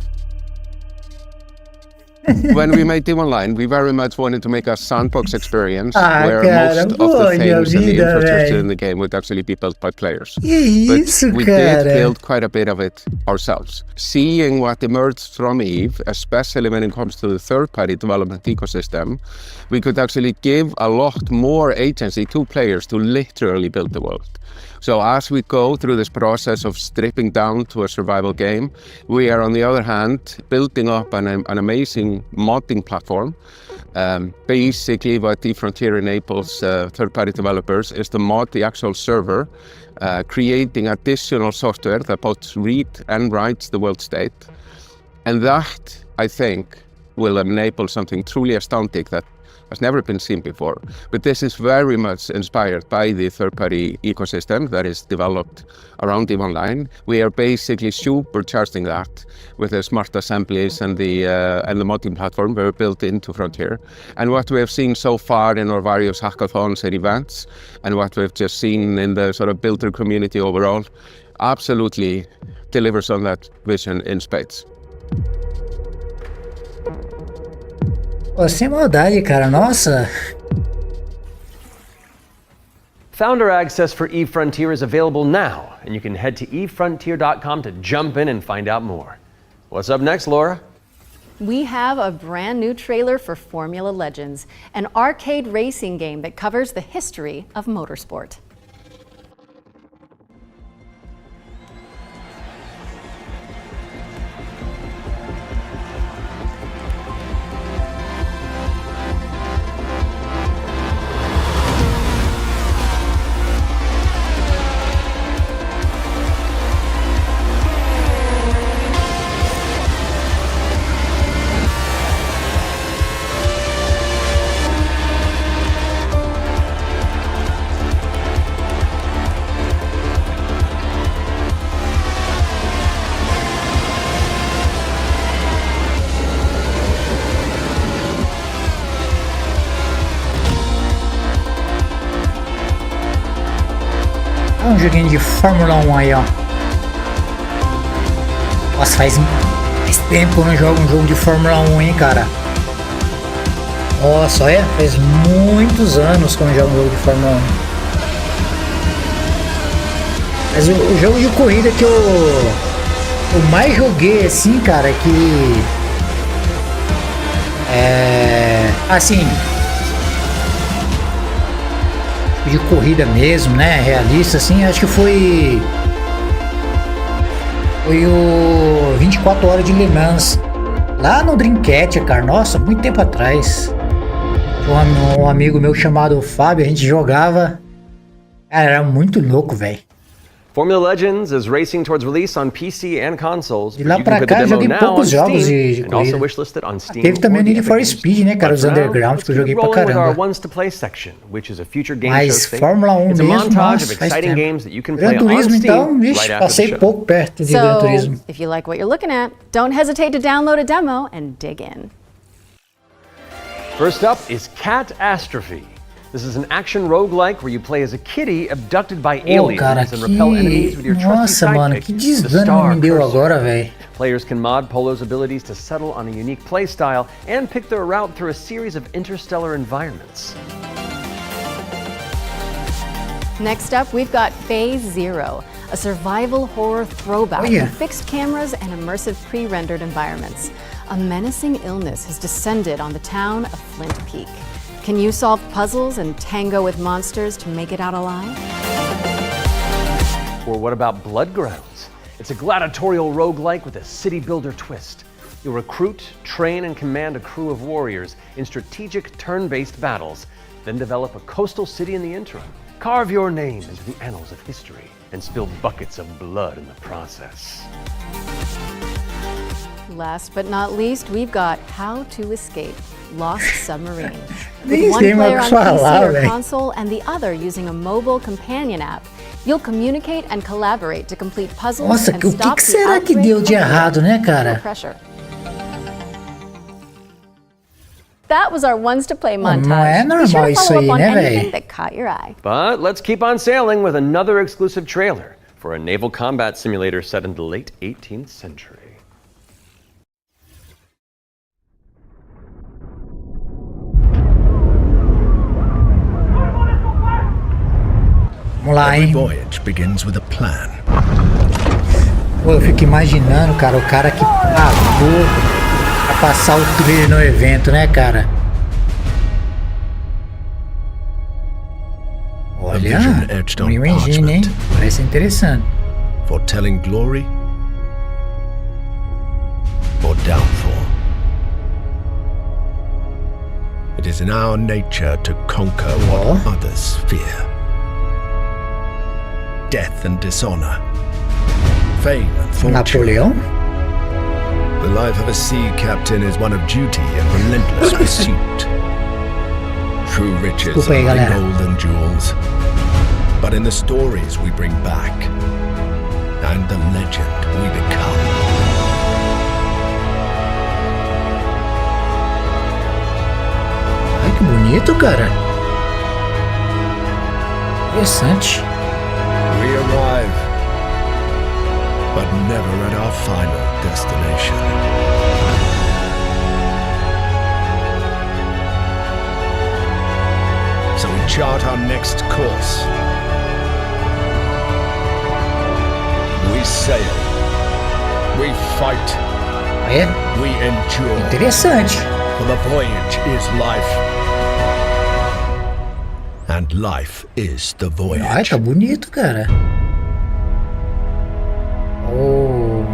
[SPEAKER 5] When we made Eve Online, we very much wanted to make a sandbox experience where most of the things and the infrastructure in the game would actually be built by players. But we did build quite a bit of it ourselves. Seeing what emerged from Eve, especially when it comes to the third-party development ecosystem, we could actually give a lot more agency to players to literally build the world. So as we go through this process of stripping down to a survival game, we are on the other hand building up an amazing modding platform. Basically what eFrontier enables third-party developers is to mod the actual server, creating additional software that both read and writes the world state. And that, I think, will enable something truly astounding that has never been seen before. But this is very much inspired by the third-party ecosystem that is developed around Eve Online. We are basically supercharging that with the smart assemblies and the modding platform we're built into Frontier. And what we have seen so far in our various hackathons and events, and what we've just seen in the sort of builder community overall, absolutely delivers on that vision in spades.
[SPEAKER 1] Pô, sem maldade, cara, nossa.
[SPEAKER 2] Founder access for Eve Frontier is available now, and you can head to evefrontier.com to jump in and find out more. What's up next, Laura?
[SPEAKER 3] We have a brand new trailer for Formula Legends, an arcade racing game that covers the history of motorsport.
[SPEAKER 1] Um joguinho de Fórmula 1 aí, ó. Nossa, faz tempo que eu não jogo um jogo de Fórmula 1, hein, cara. Nossa, olha, faz muitos anos que eu não jogo um jogo de Fórmula 1. Mas o jogo de corrida que eu mais joguei, assim, cara, que... assim... de corrida mesmo, né, realista, assim, acho que foi o 24 Horas de Le Mans, lá no Dreamcast, cara, nossa, muito tempo atrás. Um amigo meu chamado Fábio, a gente jogava, cara, era muito louco, velho.
[SPEAKER 2] Formula Legends is racing towards release on PC and consoles.
[SPEAKER 1] De lá pra cá eu joguei poucos jogos de corrida. Teve também o Need for Speed, né, cara, os Underground que eu joguei pra caramba. Mas Fórmula 1 mesmo, nossa, faz tempo. Gran Turismo então, vixe, passei pouco perto de Gran Turismo.
[SPEAKER 3] If you like what you're looking at, don't hesitate to download a demo and dig in.
[SPEAKER 2] First up is Catastrophe. This is an action roguelike where you play as a kitty abducted by aliens and repel enemies with your trusty sidekick, the Star Cursor. Players can mod Polo's abilities to settle on a unique playstyle and pick their route through a series of interstellar environments.
[SPEAKER 3] Next up, we've got Phase Zero, a survival horror throwback with fixed cameras and immersive pre-rendered environments. A menacing illness has descended on the town of Flint Peak. Can you solve puzzles and tango with monsters to make it out alive?
[SPEAKER 2] Or what about Bloodgrounds? It's a gladiatorial roguelike with a city builder twist. You'll recruit, train, and command a crew of warriors in strategic turn-based battles, then develop a coastal city in the interim. Carve your name into the annals of history and spill buckets of blood in the process.
[SPEAKER 3] Last but not least, we've got How to Escape, Lost Submarine. With one player on PC or console and the other using a mobile companion app, you'll communicate and collaborate to complete puzzles
[SPEAKER 1] Nossa,
[SPEAKER 3] and
[SPEAKER 1] o
[SPEAKER 3] stop
[SPEAKER 1] que será que deu de errado, né, cara?
[SPEAKER 3] That was our ones to play montage.
[SPEAKER 1] Não é normal isso aí, né, velho?
[SPEAKER 3] That caught your eye.
[SPEAKER 2] But let's keep on sailing with another exclusive trailer for a naval combat simulator set in the late 18th century.
[SPEAKER 1] Vamos lá, hein? Pô, eu fico imaginando, cara, o cara que pagou pra passar o trailer no evento, né, cara? Olha, New Engine, hein? Parece interessante.
[SPEAKER 7] Foretelling glory or downfall. It is in our nature to conquer what others fear. Death and dishonor, fame and fortune.
[SPEAKER 1] Napoleon?
[SPEAKER 7] The life of a sea captain is one of duty and relentless pursuit. True riches are like gold and jewels, but in the stories we bring back, and the legend we become.
[SPEAKER 1] Ai, que bonito, cara. Interessante.
[SPEAKER 7] We arrive, but never at our final destination. So we chart our next course. We sail. We fight. We endure.
[SPEAKER 1] Interessante.
[SPEAKER 7] For the voyage is life. And life is the voyage.
[SPEAKER 1] Ai, tá bonito, cara. Oh.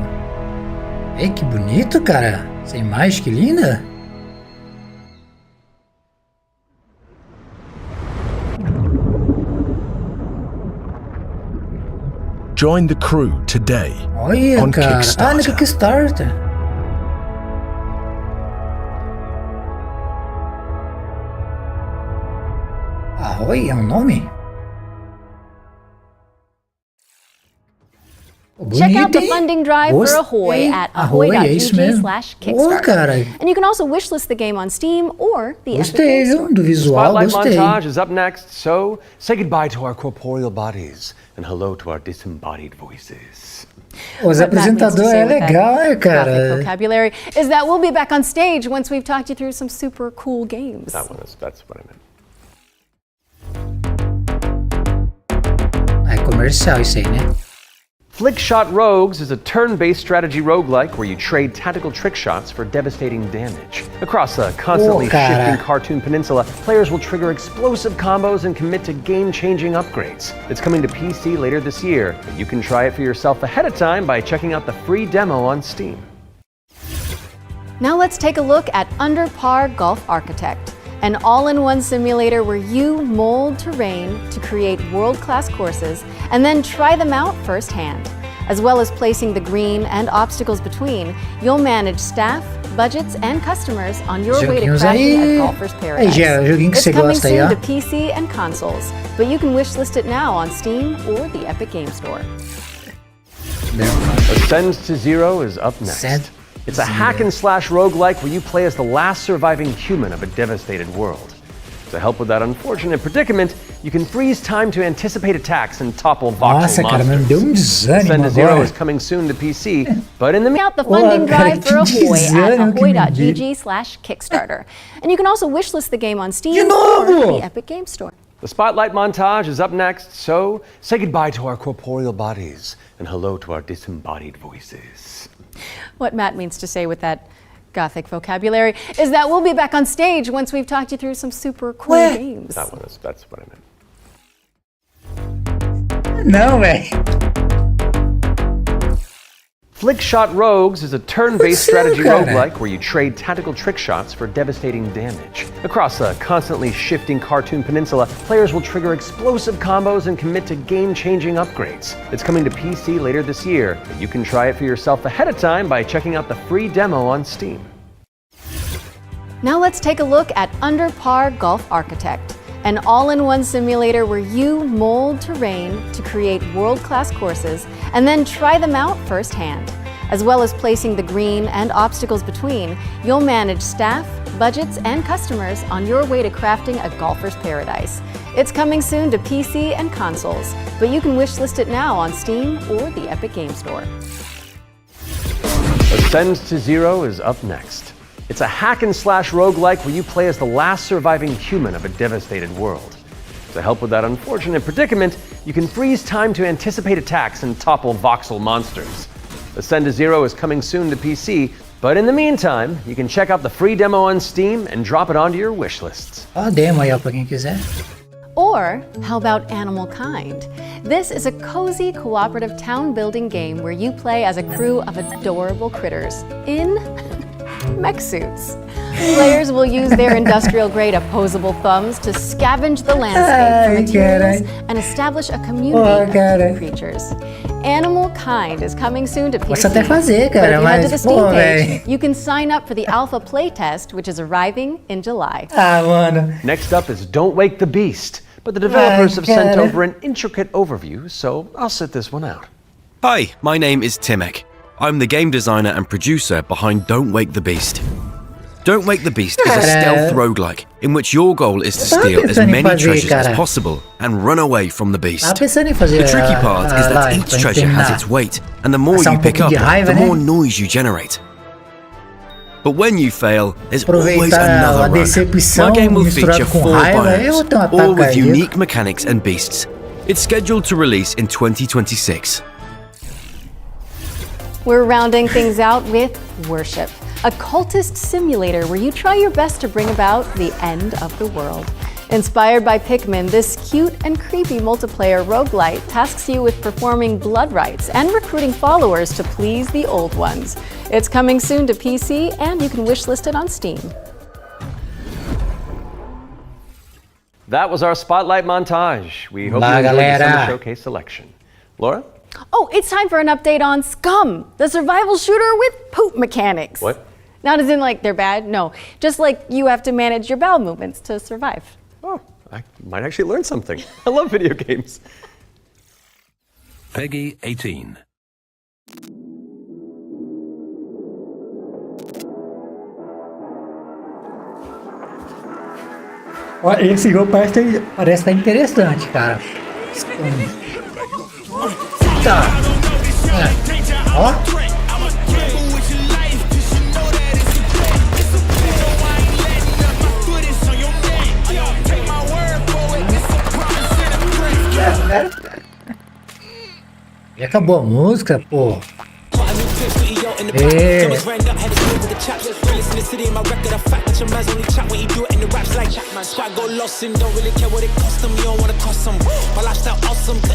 [SPEAKER 1] Ei, que bonito, cara. Essa imagem, que linda.
[SPEAKER 7] Join the crew today.
[SPEAKER 1] Olha,
[SPEAKER 7] on
[SPEAKER 1] cara.
[SPEAKER 7] Kickstarter.
[SPEAKER 1] Ah, no Kickstarter. Ah, olha, é um nome?
[SPEAKER 3] Check out the funding drive for Ahoy at ahoy.gg/Kickstarter. And you can also wishlist the game on Steam or the Epic Games Store.
[SPEAKER 1] Do visual,
[SPEAKER 2] Spotlight montage is up next, so say goodbye to our corporeal bodies and hello to our disembodied voices.
[SPEAKER 1] Os apresentadores é legal, cara.
[SPEAKER 3] Vocabulary is that we'll be back on stage once we've talked you through some super cool games.
[SPEAKER 2] That's what I meant.
[SPEAKER 1] É comercial isso aí, né?
[SPEAKER 2] Flickshot Rogues is a turn-based strategy roguelike where you trade tactical trick shots for devastating damage. Across a constantly shifting cartoon peninsula, players will trigger explosive combos and commit to game-changing upgrades. It's coming to PC later this year, but you can try it for yourself ahead of time by checking out the free demo on Steam.
[SPEAKER 3] Now let's take a look at Under Par Golf Architect, an all-in-one simulator where you mold terrain to create world-class courses and then try them out firsthand. As well as placing the green and obstacles between, you'll manage staff, budgets, and customers on your way to crafting a golfer's paradise. It's coming soon to PC and consoles, but you can wishlist it now on Steam or the Epic Games Store.
[SPEAKER 2] Ascend to Zero is up next. It's a hack-and-slash roguelike where you play as the last surviving human of a devastated world. To help with that unfortunate predicament, you can freeze time to anticipate attacks and topple voxel monsters. Ascend to Zero is coming soon to PC, but in the
[SPEAKER 3] out the funding drive for Ahoy at ahoy.gg/Kickstarter. And you can also wishlist the game on Steam or the Epic Games Store.
[SPEAKER 2] The Spotlight montage is up next, so say goodbye to our corporeal bodies and hello to our disembodied voices.
[SPEAKER 3] What Matt means to say with that Gothic vocabulary is that we'll be back on stage once we've talked you through some super cool games.
[SPEAKER 2] That's what I meant.
[SPEAKER 1] No way.
[SPEAKER 2] Flickshot Rogues is a turn-based strategy roguelike where you trade tactical trick shots for devastating damage. Across a constantly shifting cartoon peninsula, players will trigger explosive combos and commit to game-changing upgrades. It's coming to PC later this year, but you can try it for yourself ahead of time by checking out the free demo on Steam.
[SPEAKER 3] Now let's take a look at Under Par Golf Architect, an all-in-one simulator where you mold terrain to create world-class courses and then try them out firsthand. As well as placing the green and obstacles between, you'll manage staff, budgets, and customers on your way to crafting a golfer's paradise. It's coming soon to PC and consoles, but you can wishlist it now on Steam or the Epic Games Store.
[SPEAKER 2] Ascend to Zero is up next. It's a hack-and-slash roguelike where you play as the last surviving human of a devastated world. To help with that unfortunate predicament, you can freeze time to anticipate attacks and topple voxel monsters. Ascend to Zero is coming soon to PC, but in the meantime, you can check out the free demo on Steam and drop it onto your wish lists.
[SPEAKER 1] Demo aí pra quem quiser.
[SPEAKER 3] Or how about Animal Kind? This is a cozy cooperative town building game where you play as a crew of adorable critters in mech suits. Players will use their industrial-grade opposable thumbs to scavenge the landscape for materials and establish a community of creatures. Animal Kind is coming soon to PC.
[SPEAKER 1] Posso até fazer, cara,
[SPEAKER 3] but if you head to the Steam page,
[SPEAKER 1] véio.
[SPEAKER 3] you can sign up for the alpha playtest, which is arriving in July.
[SPEAKER 1] Mano.
[SPEAKER 2] Next up is Don't Wake the Beast, but the developers have sent over an intricate overview, so I'll sit this one out.
[SPEAKER 9] Hi, my name is Timek. I'm the game designer and producer behind Don't Wake the Beast. Don't Wake the Beast is a stealth roguelike in which your goal is to steal as many treasures as possible and run away from the beast. The tricky part is that each treasure has its weight, and the more you pick up, the more noise you generate. But when you fail, there's always another run. My game will feature 4 biomes, all with unique mechanics and beasts. It's scheduled to release in 2026.
[SPEAKER 3] We're rounding things out with Worship, a cultist simulator where you try your best to bring about the end of the world. Inspired by Pikmin, this cute and creepy multiplayer roguelite tasks you with performing blood rites and recruiting followers to please the old ones. It's coming soon to PC, and you can wishlist it on Steam.
[SPEAKER 2] That was our Spotlight montage. We hope you enjoyed the Summer Showcase selection. Laura?
[SPEAKER 3] Oh, it's time for an update on Scum, the survival shooter with poop mechanics.
[SPEAKER 2] What?
[SPEAKER 3] Not as in like they're bad, no. Just like you have to manage your bowel movements to survive.
[SPEAKER 2] Oh, I might actually learn something. I love video games.
[SPEAKER 21] Peggy 18.
[SPEAKER 1] Ó, esse jogo parece estar interessante, cara. Tá. Ó. Já acabou a música, pô.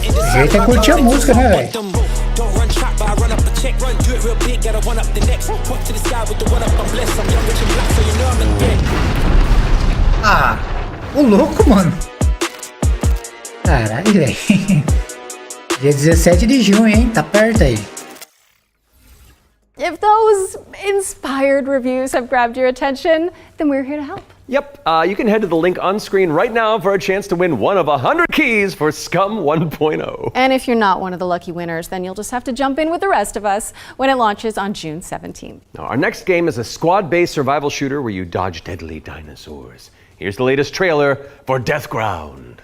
[SPEAKER 1] O jeito é curtir a música, né, velho? Ah, o louco, mano. Caralho, velho. Dia 17 de junho, hein? Tá perto aí.
[SPEAKER 3] If those inspired reviews have grabbed your attention, then we're here to help.
[SPEAKER 2] Yep, you can head to the link on screen right now for a chance to win one of 100 keys for Scum 1.0.
[SPEAKER 3] And if you're not one of the lucky winners, then you'll just have to jump in with the rest of us when it launches on June 17th.
[SPEAKER 2] Now, our next game is a squad-based survival shooter where you dodge deadly dinosaurs. Here's the latest trailer for Deathground.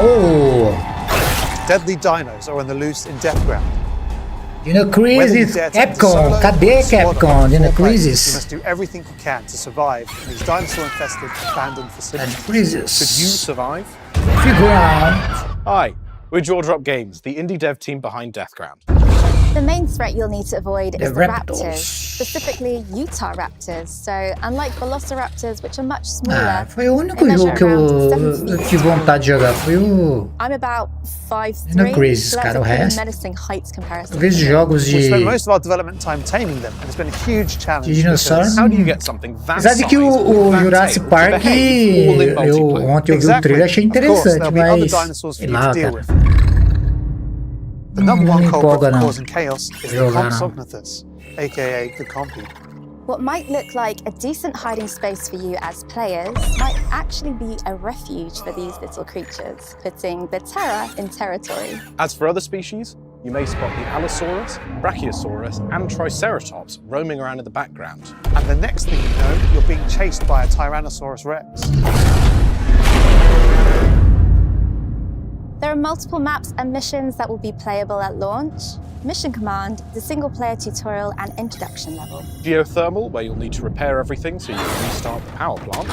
[SPEAKER 1] Oh!
[SPEAKER 8] Deadly dinos are on the loose in Deathground.
[SPEAKER 1] Dino Crisis, Capcom, cadê Capcom? Dino Crisis.
[SPEAKER 8] You must do everything you can to survive in these dinosaur-infested, abandoned facilities.
[SPEAKER 1] Could
[SPEAKER 8] you survive?
[SPEAKER 1] Figure out.
[SPEAKER 8] Hi, we're Jaw Games, the indie dev team behind Deathground.
[SPEAKER 10] The main threat you'll need to avoid is the
[SPEAKER 1] raptors.
[SPEAKER 10] raptors, specifically Utah raptors. So, unlike velociraptors, which are much smaller,
[SPEAKER 1] Foi o único jogo que eu tive vontade de jogar. Foi o
[SPEAKER 10] I'm about 5'3",
[SPEAKER 1] Dino Crisis,
[SPEAKER 10] so that's
[SPEAKER 1] cara. O
[SPEAKER 10] a pretty
[SPEAKER 1] resto.
[SPEAKER 10] menacing heights comparison.
[SPEAKER 1] Eu vejo jogos
[SPEAKER 8] We spent
[SPEAKER 1] de
[SPEAKER 8] most of our development time taming them, and it's been a huge challenge.
[SPEAKER 1] dinossauro.
[SPEAKER 8] How do you get something that
[SPEAKER 1] Apesar de que o Jurassic Park, ontem eu vi o trailer, achei interessante, mas sei lá, cara.
[SPEAKER 8] The number one culprit
[SPEAKER 1] empolga,
[SPEAKER 8] for
[SPEAKER 1] não.
[SPEAKER 8] causing chaos is the
[SPEAKER 1] Jogar, não.
[SPEAKER 8] Compsognathus, aka the Compy.
[SPEAKER 10] What might look like a decent hiding space for you as players might actually be a refuge for these little creatures, putting the terror in territory.
[SPEAKER 8] As for other species, you may spot the Allosaurus, Brachiosaurus, and Triceratops roaming around in the background. And the next thing you know, you're being chased by a Tyrannosaurus Rex.
[SPEAKER 10] There are multiple maps and missions that will be playable at launch. Mission Command, the single-player tutorial and introduction level.
[SPEAKER 8] Geothermal, where you'll need to repair everything so you can restart the power plant.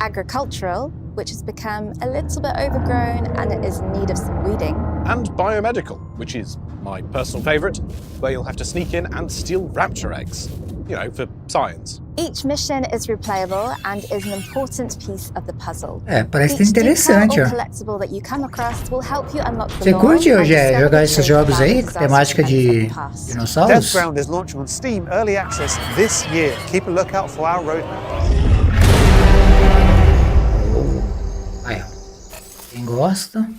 [SPEAKER 10] Agricultural, which has become a little bit overgrown and it is in need of some weeding.
[SPEAKER 8] And biomedical, which is my personal favourite, where you'll have to sneak in and steal raptor eggs. You know, for science.
[SPEAKER 10] Each mission is replayable and is an important piece of the puzzle.
[SPEAKER 1] Parece
[SPEAKER 10] Each
[SPEAKER 1] interessante,
[SPEAKER 10] detail
[SPEAKER 1] ó.
[SPEAKER 10] or collectible that you come across will help you unlock the
[SPEAKER 1] Você
[SPEAKER 10] lore
[SPEAKER 1] curte,
[SPEAKER 10] and
[SPEAKER 1] Rogério,
[SPEAKER 10] discover
[SPEAKER 1] jogar
[SPEAKER 10] the
[SPEAKER 1] esses
[SPEAKER 10] truth
[SPEAKER 1] jogos aí
[SPEAKER 10] about
[SPEAKER 1] com temática de dinossauros?
[SPEAKER 8] Deathground is launching on Steam Early Access this year. Keep a lookout for our roadmap.
[SPEAKER 1] Aí, ó. Quem gosta?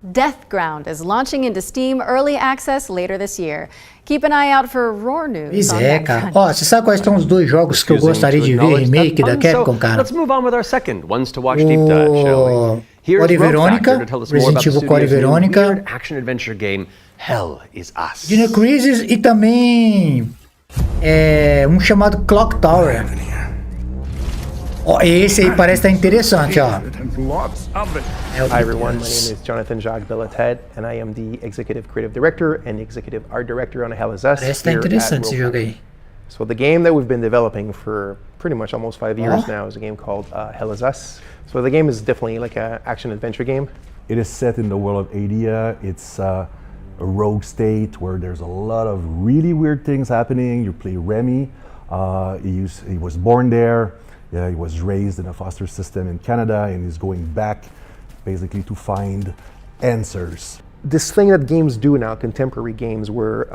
[SPEAKER 3] Deathground is launching into Steam Early Access later this year. Keep an eye out for Roar News
[SPEAKER 1] Pois
[SPEAKER 3] on
[SPEAKER 1] é,
[SPEAKER 3] that
[SPEAKER 1] cara.
[SPEAKER 3] front.
[SPEAKER 1] Ó, você sabe quais são os dois jogos que eu gostaria de ver remake da Capcom, cara?
[SPEAKER 2] Let's move on with our second ones to watch deep dive, shall we? Here's
[SPEAKER 1] Code
[SPEAKER 2] Rogue
[SPEAKER 1] Veronica,
[SPEAKER 2] Factor to tell us more about
[SPEAKER 1] Resident
[SPEAKER 2] the
[SPEAKER 1] Evil Code
[SPEAKER 2] studio's new
[SPEAKER 1] Veronica.
[SPEAKER 2] weird action-adventure game, Hell is Us.
[SPEAKER 1] Dino Crisis e também um chamado Clock Tower. Ó, esse aí parece estar interessante, ó.
[SPEAKER 11] Hi everyone, my name is Jonathan Jacques Bellatet, and I am the Executive Creative Director and Executive Art Director on Hell is Us.
[SPEAKER 1] Parece estar interessante esse jogo aí.
[SPEAKER 11] So the game that we've been developing for pretty much almost 5 years now is a game called Hell is Us. So the game is definitely like an action-adventure game.
[SPEAKER 24] It is set in the world of Adia. It's a rogue state where there's a lot of really weird things happening. You play Remy. He was born there. He was raised in a foster system in Canada, and he's going back basically to find answers.
[SPEAKER 11] This thing that games do now, contemporary games, where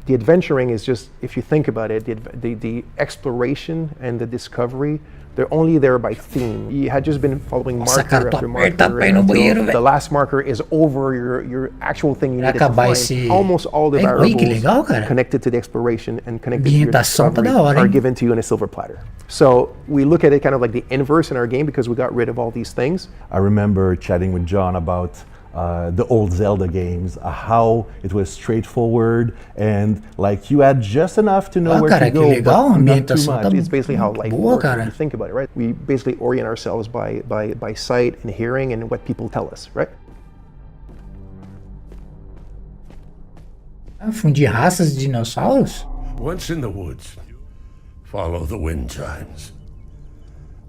[SPEAKER 11] the adventuring is just, if you think about it, the exploration and the discovery, they're only there by theme. You had just been following marker after marker, and the last marker is over your actual thing you needed to find. Almost all the variables connected to the exploration and connected to your discovery are given to you on a silver platter. So we look at it kind of like the inverse in our game because we got rid of all these things.
[SPEAKER 24] I remember chatting with John about the old Zelda games, how it was straightforward and like you had just enough to know where to go, but not too much.
[SPEAKER 11] It's basically how life works if you think about it, right? We basically orient ourselves by sight and hearing and what people tell us, right?
[SPEAKER 1] Fundir raças de dinossauros?
[SPEAKER 12] Once in the woods, follow the wind chimes.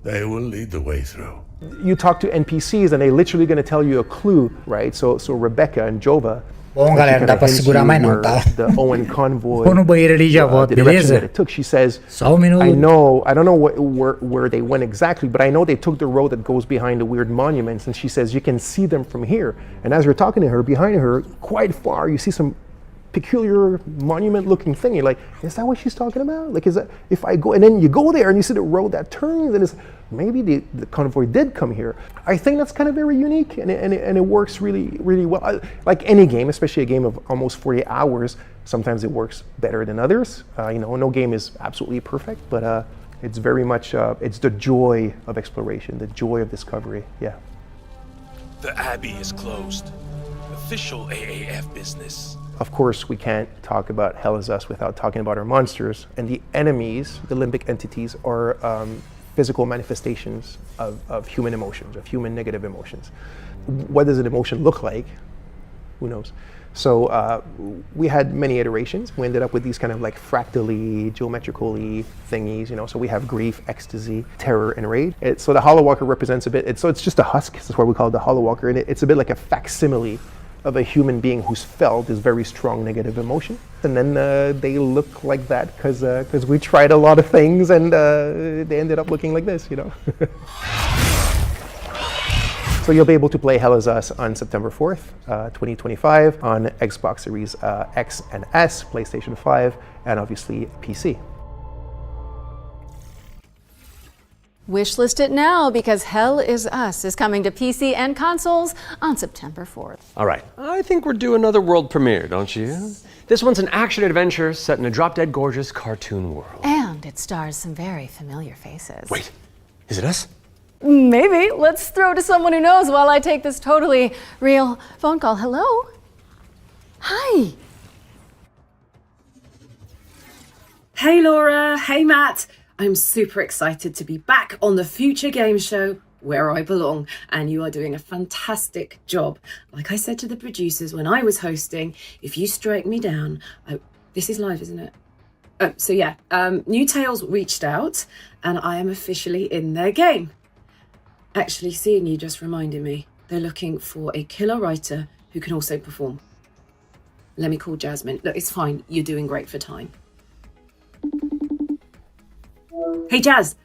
[SPEAKER 12] They will lead the way through.
[SPEAKER 11] You talk to NPCs and they're literally going to tell you a clue, right? So Rebecca and Jova.
[SPEAKER 1] Bom, galera, não dá pra segurar mais não, tá?
[SPEAKER 11] The Owen convoy.
[SPEAKER 1] Vou no banheiro ali e já volto, beleza?
[SPEAKER 11] That it took. She says,
[SPEAKER 1] Só minuto.
[SPEAKER 11] I don't know where they went exactly, but I know they took the road that goes behind the weird monuments. And she says, you can see them from here. And as you're talking to her, behind her, quite far, you see some peculiar monument-looking thing. You're like, is that what she's talking about? Like, is that if I go and then you go there and you see the road that turns and it's maybe the convoy did come here. I think that's kind of very unique and it works really well. Like any game, especially a game of almost 40 hours, sometimes it works better than others. No game is absolutely perfect, but it's very much it's the joy of exploration, the joy of discovery. Yeah.
[SPEAKER 21] The Abbey is closed. Official AAF business.
[SPEAKER 11] Of course, we can't talk about Hell Is Us without talking about our monsters. And the enemies, the limbic entities, are physical manifestations of human emotions, of human negative emotions. What does an emotion look like? Who knows? So we had many iterations. We ended up with these kind of like fractally, geometrically thingies, So we have grief, ecstasy, terror, and rage. So the Hollow Walker represents a bit, it's just a husk. That's why we call it the Hollow Walker. And it's a bit like a facsimile of a human being who's felt this very strong negative emotion. And then they look like that because we tried a lot of things and they ended up looking like this, So you'll be able to play Hell Is Us on September 4th, 2025 on Xbox Series X and S, PlayStation 5, and obviously PC.
[SPEAKER 3] Wishlist it now because Hell Is Us is coming to PC and consoles on September 4th.
[SPEAKER 2] All right, I think we're due another world premiere, don't you? This one's an action-adventure set in a drop-dead gorgeous cartoon world.
[SPEAKER 3] And it stars some very familiar faces.
[SPEAKER 2] Wait, is it us?
[SPEAKER 3] Maybe. Let's throw to someone who knows while I take this totally real phone call. Hello? Hi.
[SPEAKER 13] Hey Laura, hey Matt. I'm super excited to be back on the Future Games Show where I belong, and you are doing a fantastic job. Like I said to the producers when I was hosting, if you strike me down, this is live, isn't it? New Tales reached out and I am officially in their game. Actually, seeing you just reminded me, they're looking for a killer writer who can also perform. Let me call Jasmine. Look, it's fine. You're doing great for time. Hey, Jazz.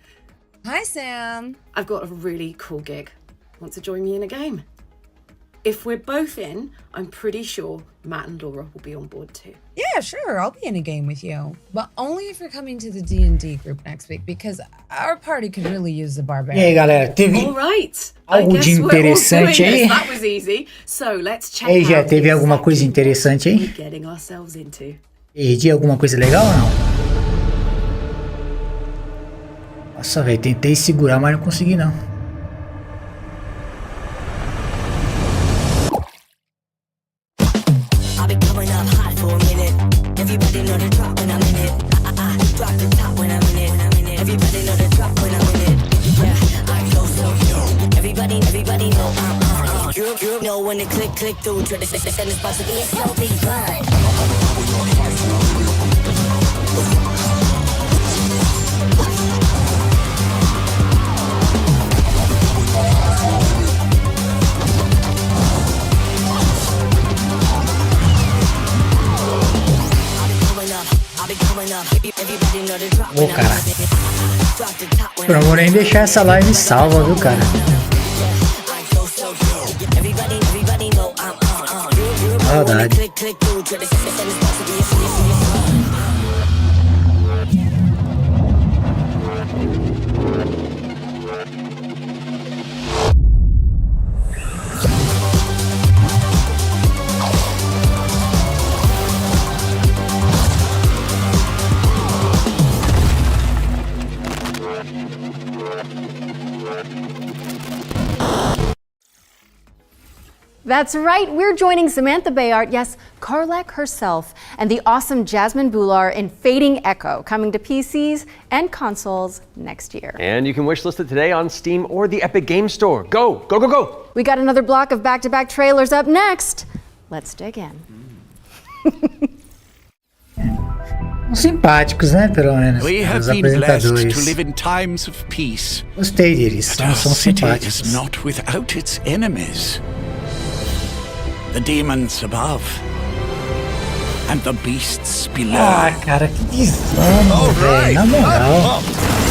[SPEAKER 14] Hi, Sam.
[SPEAKER 13] I've got a really cool gig. Want to join me in a game? If we're both in, I'm pretty sure Matt and Laura will be on board too.
[SPEAKER 14] Yeah, sure. I'll be in a game with you. But only if you're coming to the D&D group next week, because our party could really use the barbarian.
[SPEAKER 1] E aí, galera, teve
[SPEAKER 13] All right.
[SPEAKER 1] algo de interessante aí?
[SPEAKER 13] That was easy. So let's check
[SPEAKER 1] Ei, já
[SPEAKER 13] out
[SPEAKER 1] teve alguma coisa interessante aí?
[SPEAKER 13] we're getting ourselves into.
[SPEAKER 1] Perdi alguma coisa legal ou não? Nossa, velho, tentei segurar, mas não consegui não.
[SPEAKER 15] When it click through to the system, it's possibly a slow beat run.
[SPEAKER 1] Ô, cara. Não vou nem deixar essa live salva, viu, cara? Saudade.
[SPEAKER 3] That's right, we're joining Samantha Bayard, yes, Karlek herself, and the awesome Jasmine Bular in Fading Echo, coming to PCs and consoles next year.
[SPEAKER 2] And you can wishlist it today on Steam or the Epic Games Store. Go, go, go, go!
[SPEAKER 3] We got another block of back-to-back trailers up next. Let's dig in.
[SPEAKER 1] Simpáticos, né, pelo menos.
[SPEAKER 16] We have
[SPEAKER 1] os
[SPEAKER 16] been blessed
[SPEAKER 1] apresentadores.
[SPEAKER 16] to live in times of peace.
[SPEAKER 1] Gostei deles,
[SPEAKER 16] But our
[SPEAKER 1] são
[SPEAKER 16] city
[SPEAKER 1] simpáticos.
[SPEAKER 16] is not without its enemies. The demons above and the beasts below.
[SPEAKER 1] Ah, cara, que desânimo, velho, na moral.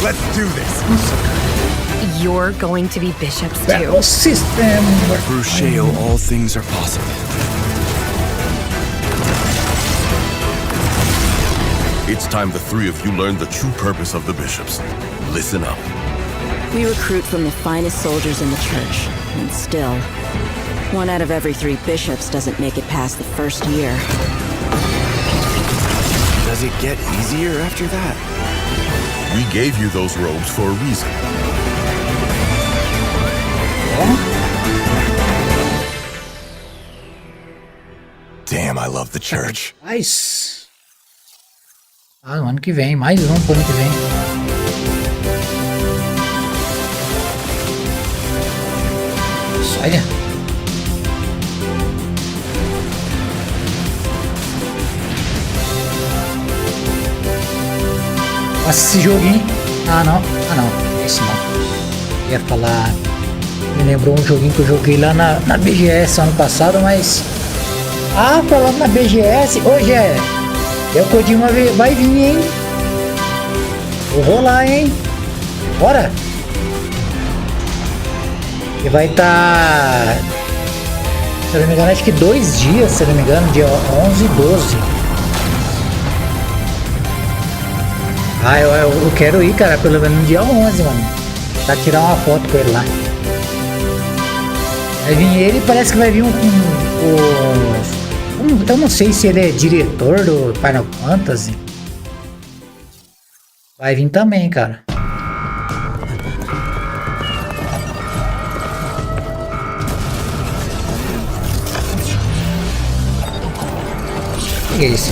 [SPEAKER 16] Let's do this.
[SPEAKER 17] You're going to be bishops too.
[SPEAKER 1] Battle system.
[SPEAKER 21] Through Shale, all things are possible.
[SPEAKER 18] It's time the three of you learn the true purpose of the bishops. Listen up.
[SPEAKER 23] We recruit from the finest soldiers in the church, and still, 1 out of every 3 bishops doesn't make it past the first year.
[SPEAKER 21] Does it get easier after that?
[SPEAKER 18] We gave you those robes for a reason.
[SPEAKER 21] Damn, I love the church.
[SPEAKER 1] Nice. Ah, no ano que vem, mais um pro ano que vem. Olha. Nossa, esse joguinho. Ah, não. Esse não. Eu ia falar. Me lembrou um joguinho que eu joguei lá na BGS ano passado, mas. Ah, falando na BGS. Hoje é. O Kojima vai vir, hein? Vou rolar, hein? Bora! E vai estar... Se eu não me engano, acho que 2 dias, se eu não me engano, dia 11 e 12. Ah, eu quero ir, cara, pelo menos no dia 11, mano. Pra tirar uma foto com ele lá. Vai vir ele e parece que vai vir eu não sei se ele é diretor do Final Fantasy. Vai vir também, cara. O que é esse?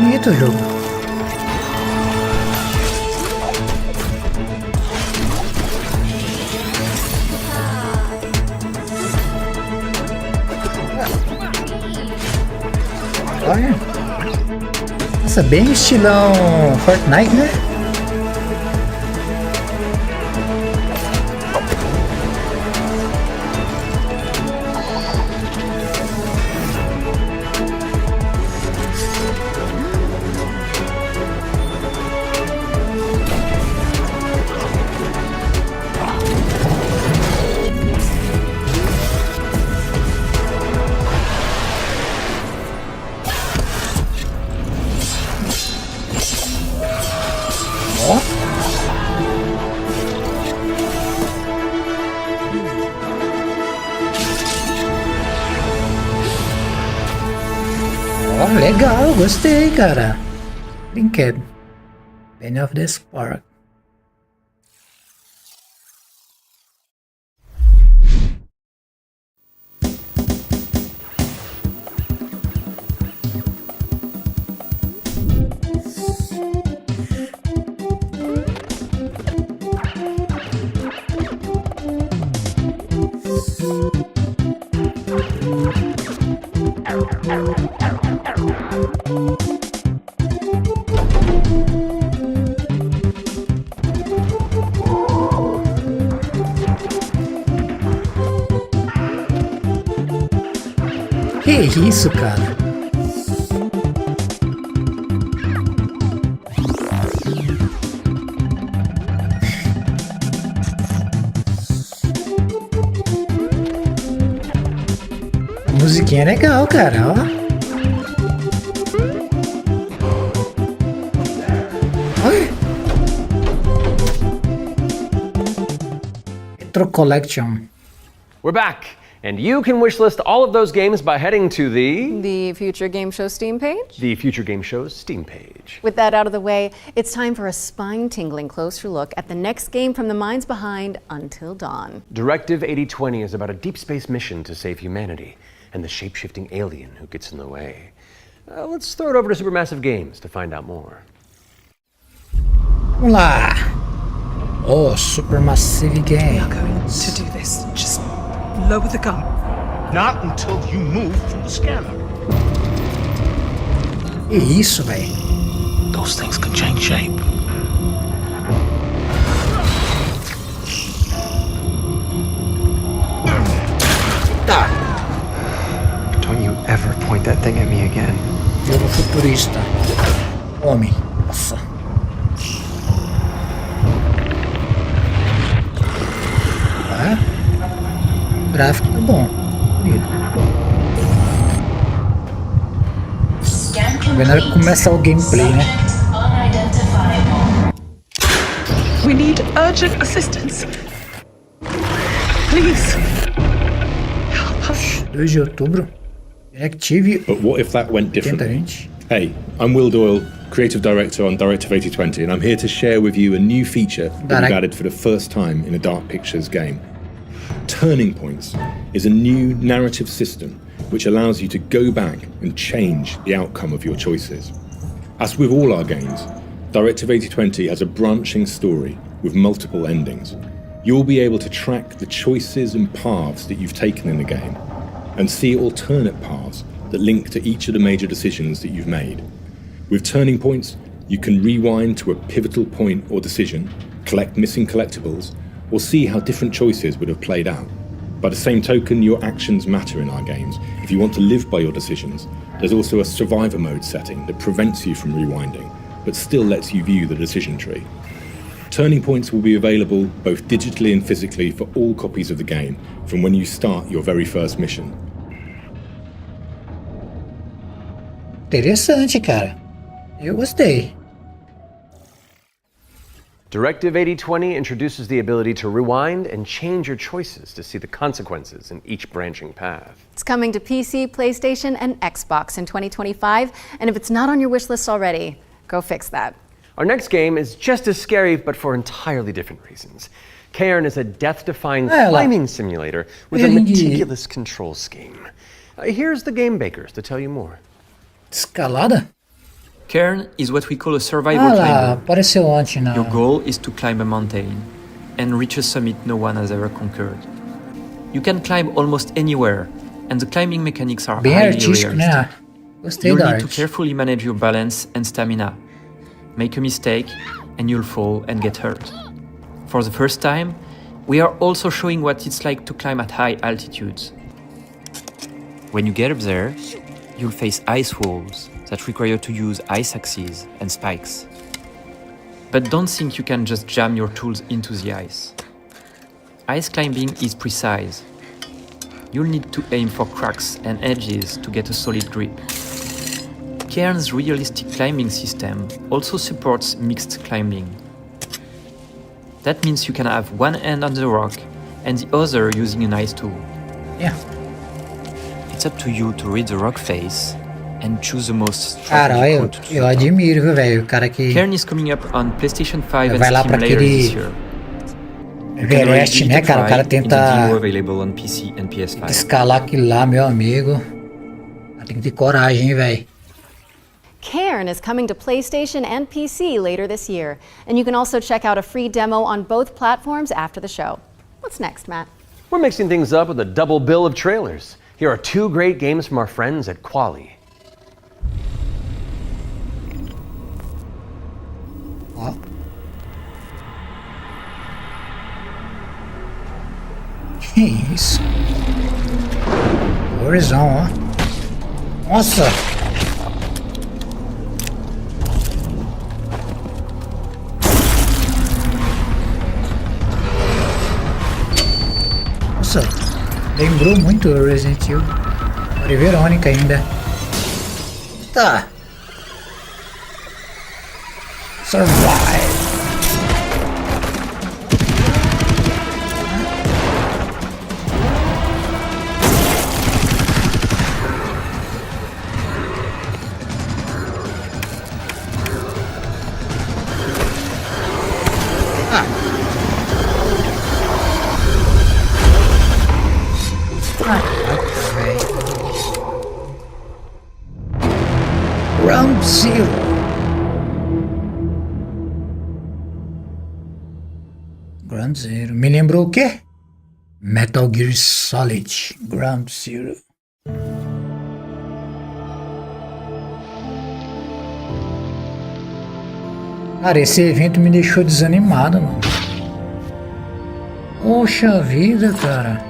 [SPEAKER 1] Bonito o jogo. Olha. Nossa, bem estilão Fortnite, né? Legal, gostei, cara. Brinquedo. Penny of the Spark. Que isso, cara? A musiquinha é legal, cara, ó. Retro Collection.
[SPEAKER 2] We're back, and you can wishlist all of those games by heading to the
[SPEAKER 3] Future Game Show Steam page?
[SPEAKER 2] The Future Game Show's Steam page.
[SPEAKER 3] With that out of the way, it's time for a spine-tingling closer look at the next game from the minds behind Until Dawn.
[SPEAKER 2] Directive 8020 is about a deep space mission to save humanity and the shape-shifting alien who gets in the way. Let's throw it over to Supermassive Games to find out more.
[SPEAKER 1] Vamos lá. Oh, Supermassive Games.
[SPEAKER 21] We are going to do this. Just lower the gun.
[SPEAKER 6] Not until you move from the scanner.
[SPEAKER 1] Que isso, velho?
[SPEAKER 6] Those things can change shape.
[SPEAKER 1] Tá.
[SPEAKER 19] Don't you ever point that thing at me again.
[SPEAKER 1] Jogo futurista. Homem. Nossa. O gráfico tá bom. Bonito. Vendo na hora que começa o gameplay, né?
[SPEAKER 21] We need urgent assistance. Please. Help us.
[SPEAKER 1] 2 de outubro. Directive.
[SPEAKER 20] But what if that went differently? Hey, I'm Will Doyle, Creative Director on Directive 8020, and I'm here to share with you a new feature that we've added for the first time in a Dark Pictures game. Turning Points is a new narrative system which allows you to go back and change the outcome of your choices. As with all our games, Directive 8020 has a branching story with multiple endings. You'll be able to track the choices and paths that you've taken in the game and see alternate paths that link to each of the major decisions that you've made. With Turning Points, you can rewind to a pivotal point or decision, collect missing collectibles, or see how different choices would have played out. By the same token, your actions matter in our games. If you want to live by your decisions, there's also a survivor mode setting that prevents you from rewinding, but still lets you view the decision tree. Turning Points will be available both digitally and physically for all copies of the game from when you start your very first mission.
[SPEAKER 1] Interessante, cara. Eu gostei.
[SPEAKER 2] Directive 8020 introduces the ability to rewind and change your choices to see the consequences in each branching path.
[SPEAKER 3] It's coming to PC, PlayStation, and Xbox in 2025, and if it's not on your wish list already, go fix that.
[SPEAKER 2] Our next game is just as scary, but for entirely different reasons. Cairn is a death-defying climbing simulator with a meticulous control scheme. Here's the game bakers to tell you more.
[SPEAKER 1] Escalada?
[SPEAKER 22] Cairn is what we call a survival climber.
[SPEAKER 1] Apareceu ontem na...
[SPEAKER 22] Your goal is to climb a mountain and reach a summit no one has ever conquered. You can climb almost anywhere, and the climbing mechanics are
[SPEAKER 1] Bem
[SPEAKER 22] highly
[SPEAKER 1] artístico,
[SPEAKER 22] realistic.
[SPEAKER 1] né? Gostei
[SPEAKER 22] You'll
[SPEAKER 1] da
[SPEAKER 22] need to
[SPEAKER 1] arte.
[SPEAKER 22] carefully manage your balance and stamina. Make a mistake, and you'll fall and get hurt. For the first time, we are also showing what it's like to climb at high altitudes. When you get up there, you'll face ice walls that require you to use ice axes and spikes. But don't think you can just jam your tools into the ice. Ice climbing is precise. You'll need to aim for cracks and edges to get a solid grip. Cairn's realistic climbing system also supports mixed climbing. That means you can have one hand on the rock and the other using an ice tool.
[SPEAKER 1] Yeah.
[SPEAKER 22] It's up to you to read the rock face and choose the most
[SPEAKER 1] Cara,
[SPEAKER 22] strategic
[SPEAKER 1] eu admiro, viu, velho? O cara que
[SPEAKER 22] Cairn is coming up on PlayStation 5 and
[SPEAKER 1] vai lá
[SPEAKER 22] Steam
[SPEAKER 1] pra
[SPEAKER 22] later this
[SPEAKER 1] aquele
[SPEAKER 22] year.
[SPEAKER 1] Everest, né, cara? O cara tenta
[SPEAKER 22] available on PC and PS5.
[SPEAKER 1] escalar aquilo lá, meu amigo. Tem que ter coragem, hein, velho?
[SPEAKER 3] Cairn is coming to PlayStation and PC later this year, and you can also check out a free demo on both platforms after the show. What's next, Matt?
[SPEAKER 2] We're mixing things up with a double bill of trailers. Here are 2 great games from our friends at Quali.
[SPEAKER 1] Ó. Que isso? Horizon, ó. Nossa! Nossa, lembrou muito o Resident Evil. Olha, Verônica ainda. Tá. Survive. Ground Zero. Ground Zero. Me lembrou o quê? Metal Gear Solid. Ground Zero. Cara, esse evento me deixou desanimado, mano. Poxa vida, cara.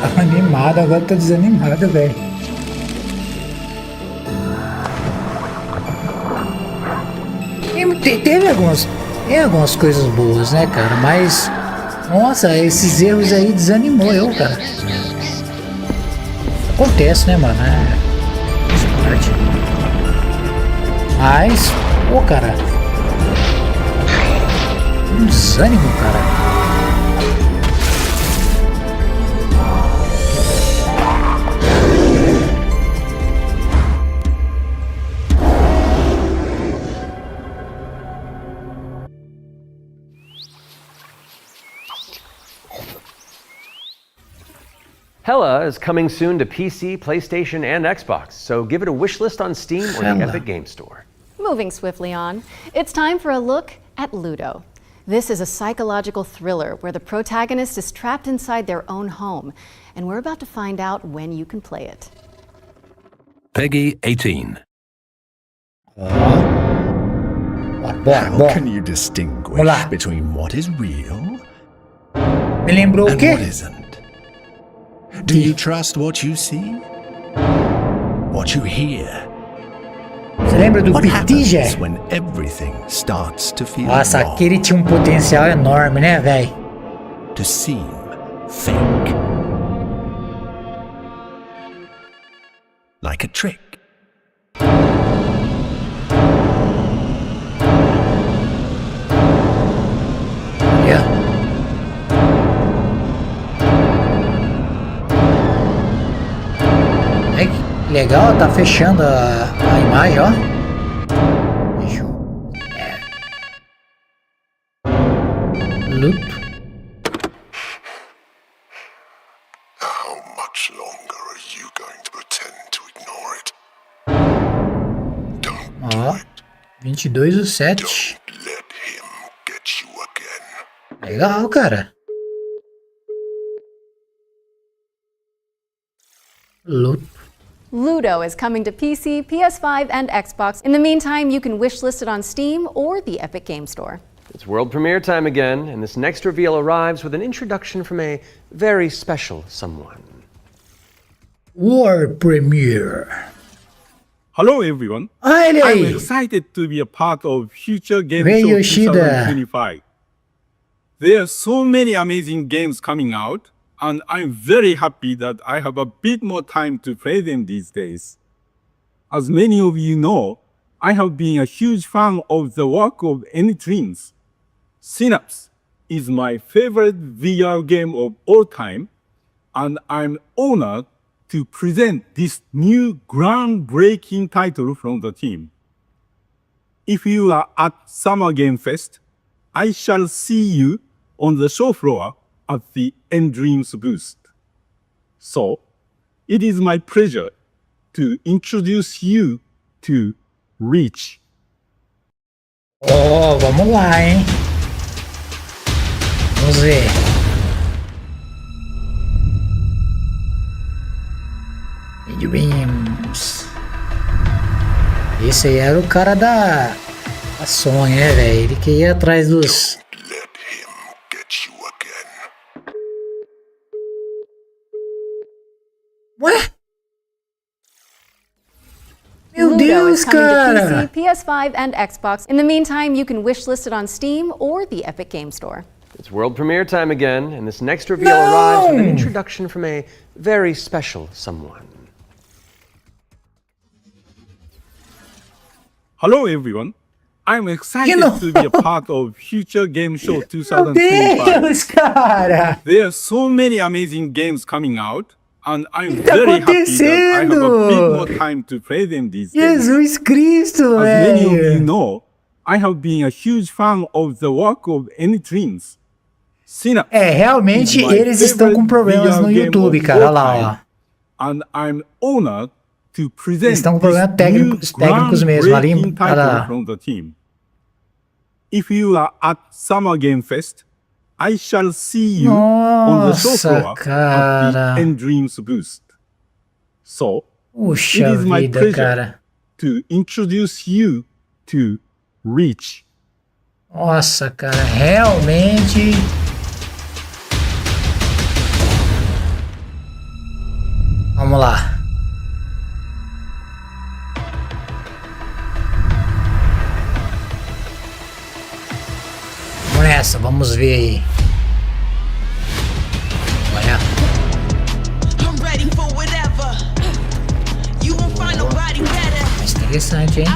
[SPEAKER 1] Tava animado, agora tô desanimado, velho. Tem algumas coisas boas, né, cara? Mas, nossa, esses erros aí desanimou eu, cara. Acontece, né, mano? Parte. Mas, pô, cara. Um desânimo, cara.
[SPEAKER 2] Hella is coming soon to PC, PlayStation, and Xbox, so give it a wish list on Steam or the Epic Games Store.
[SPEAKER 3] Moving swiftly on, it's time for a look at Ludo. This is a psychological thriller where the protagonist is trapped inside their own home, and we're about to find out when you can play it.
[SPEAKER 4] Peggy 18.
[SPEAKER 1] How
[SPEAKER 4] can you distinguish between what is real
[SPEAKER 1] Me lembrou o
[SPEAKER 4] and
[SPEAKER 1] quê?
[SPEAKER 4] what isn't? Do you trust what you see? What you hear?
[SPEAKER 1] Você lembra do
[SPEAKER 4] What
[SPEAKER 1] Pitija?
[SPEAKER 4] happens when everything starts to feel
[SPEAKER 1] Nossa,
[SPEAKER 4] wrong?
[SPEAKER 1] aquele tinha um potencial enorme, né, velho?
[SPEAKER 4] To seem fake. Like a trick.
[SPEAKER 1] Yeah. Ai, que legal, tá fechando a imagem, ó. Fechou. Loop.
[SPEAKER 18] How much longer are you going to pretend to ignore it?
[SPEAKER 1] Ó, 22/7.
[SPEAKER 18] Let him get you again.
[SPEAKER 1] Legal, cara. Loop.
[SPEAKER 3] Ludo is coming to PC, PS5, and Xbox. In the meantime, you can wishlist it on Steam or the Epic Games Store.
[SPEAKER 2] It's world premiere time again, and this next reveal arrives with an introduction from a very special someone.
[SPEAKER 1] War Premiere.
[SPEAKER 5] Hello everyone.
[SPEAKER 1] Hi,
[SPEAKER 5] I'm excited to be a part of Future Game
[SPEAKER 1] Ray
[SPEAKER 5] Show
[SPEAKER 1] Yoshida.
[SPEAKER 5] 2025. There are so many amazing games coming out, and I'm very happy that I have a bit more time to play them these days. As many of you know, I have been a huge fan of the work of N-Dreams. Synapse is my favorite VR game of all time, and I'm honored to present this new groundbreaking title from the team. If you are at Summer Game Fest, I shall see you on the show floor at the N-Dreams booth. So, it is my pleasure to introduce you to Reach.
[SPEAKER 1] Oh, vamos lá, hein? Vamos ver. Dreams. Esse aí era o cara da Sony, né, velho? Ele que ia atrás dos... Ué? Meu
[SPEAKER 3] Ludo
[SPEAKER 1] Deus,
[SPEAKER 3] is coming
[SPEAKER 1] cara!
[SPEAKER 3] to PC, PS5, and Xbox. In the meantime, you can wishlist it on Steam or the Epic Games Store.
[SPEAKER 2] It's world premiere time again, and this next reveal arrives with an introduction from a very special someone.
[SPEAKER 5] Hello everyone. I'm excited to be a part of Future Game Show
[SPEAKER 1] Meu
[SPEAKER 5] 2025.
[SPEAKER 1] Deus, cara!
[SPEAKER 5] There are so many amazing games coming out, and I'm very happy that I have a bit more time to play them these days.
[SPEAKER 1] Jesus Cristo,
[SPEAKER 5] As many of you
[SPEAKER 1] velho!
[SPEAKER 5] know, I have been a huge fan of the work of N-Dreams.
[SPEAKER 1] É, realmente eles estão com problemas no YouTube, cara. Olha lá, ó.
[SPEAKER 5] and I'm honored to present
[SPEAKER 1] Eles estão com
[SPEAKER 5] this
[SPEAKER 1] problemas
[SPEAKER 5] new
[SPEAKER 1] técnicos mesmo ali.
[SPEAKER 5] groundbreaking
[SPEAKER 1] Olha
[SPEAKER 5] title
[SPEAKER 1] lá.
[SPEAKER 5] from the team. If you are at Summer Game Fest, I shall see you on the show
[SPEAKER 1] Nossa,
[SPEAKER 5] floor
[SPEAKER 1] cara.
[SPEAKER 5] at the End Dreams booth. So,
[SPEAKER 1] Puxa
[SPEAKER 5] it is my
[SPEAKER 1] vida,
[SPEAKER 5] pleasure
[SPEAKER 1] cara.
[SPEAKER 5] to introduce you to Reach.
[SPEAKER 1] Nossa, cara, realmente. Vamos lá. Vamos nessa, vamos ver aí. Olha. Mais interessante, hein?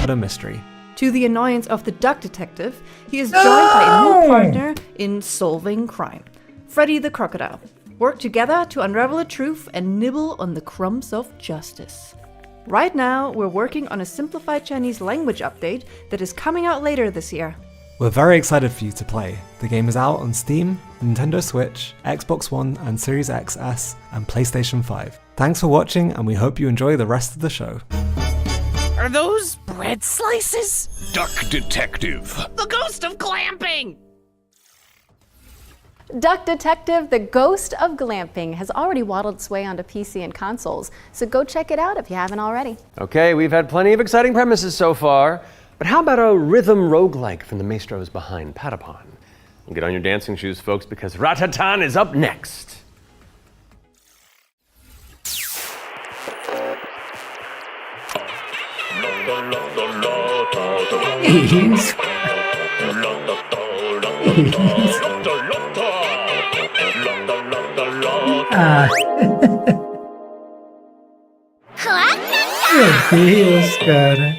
[SPEAKER 7] What a mystery.
[SPEAKER 8] To the annoyance of the duck detective, he is joined by a new partner in solving crime, Freddy the Crocodile. Work together to unravel the truth and nibble on the crumbs of justice. Right now, we're working on a simplified Chinese language update that is coming out later this year.
[SPEAKER 7] We're very excited for you to play. The game is out on Steam, Nintendo Switch, Xbox One and Series XS, and PlayStation 5. Thanks for watching, and we hope you enjoy the rest of the show.
[SPEAKER 9] Are those bread slices?
[SPEAKER 6] Duck Detective.
[SPEAKER 9] The ghost of glamping!
[SPEAKER 3] Duck Detective, the Ghost of Glamping, has already waddled its way onto PC and consoles, so go check it out if you haven't already.
[SPEAKER 2] Okay, we've had plenty of exciting premises so far, but how about a rhythm roguelike from the maestros behind Patapon? Well, get on your dancing shoes, folks, because Ratatan is up next.
[SPEAKER 1] Isso. Ah. Meu Deus, cara.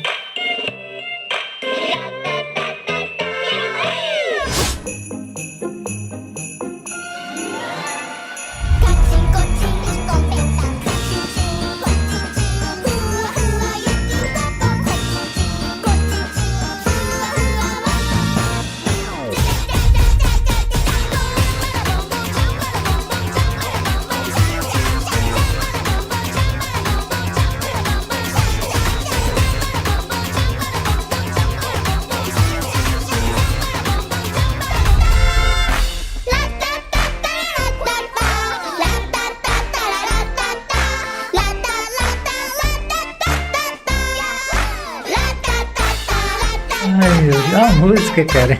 [SPEAKER 1] Ai, meu Deus, olha a música, cara.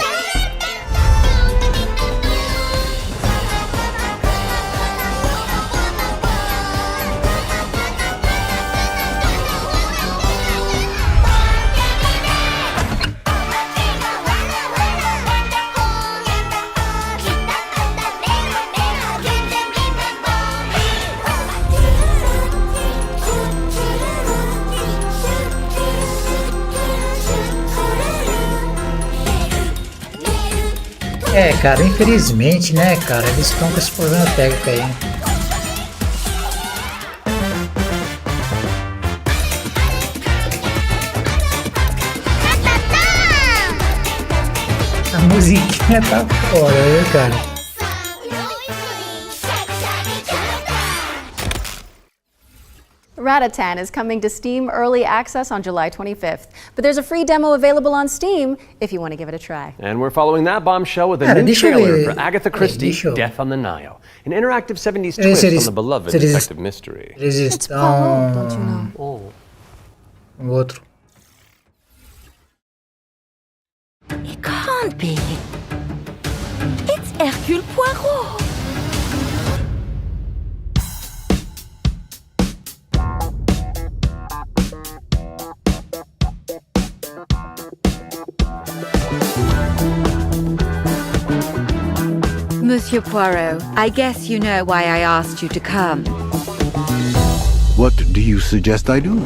[SPEAKER 1] É, cara, infelizmente, né, cara, eles estão com esse problema técnico aí. A musiquinha tá fora, né, cara?
[SPEAKER 3] Ratatan is coming to Steam Early Access on July 25th, but there's a free demo available on Steam if you want to give it a try.
[SPEAKER 2] And we're following that bombshell with a new trailer for Agatha Christie's Death on the Nile, an interactive 70s twist on the beloved detective mystery.
[SPEAKER 3] It's Poirot, don't you know?
[SPEAKER 1] Oh. Outro.
[SPEAKER 15] It can't be. It's Hercule Poirot.
[SPEAKER 10] Monsieur Poirot, I guess you know why I asked you to come.
[SPEAKER 4] What do you suggest I do?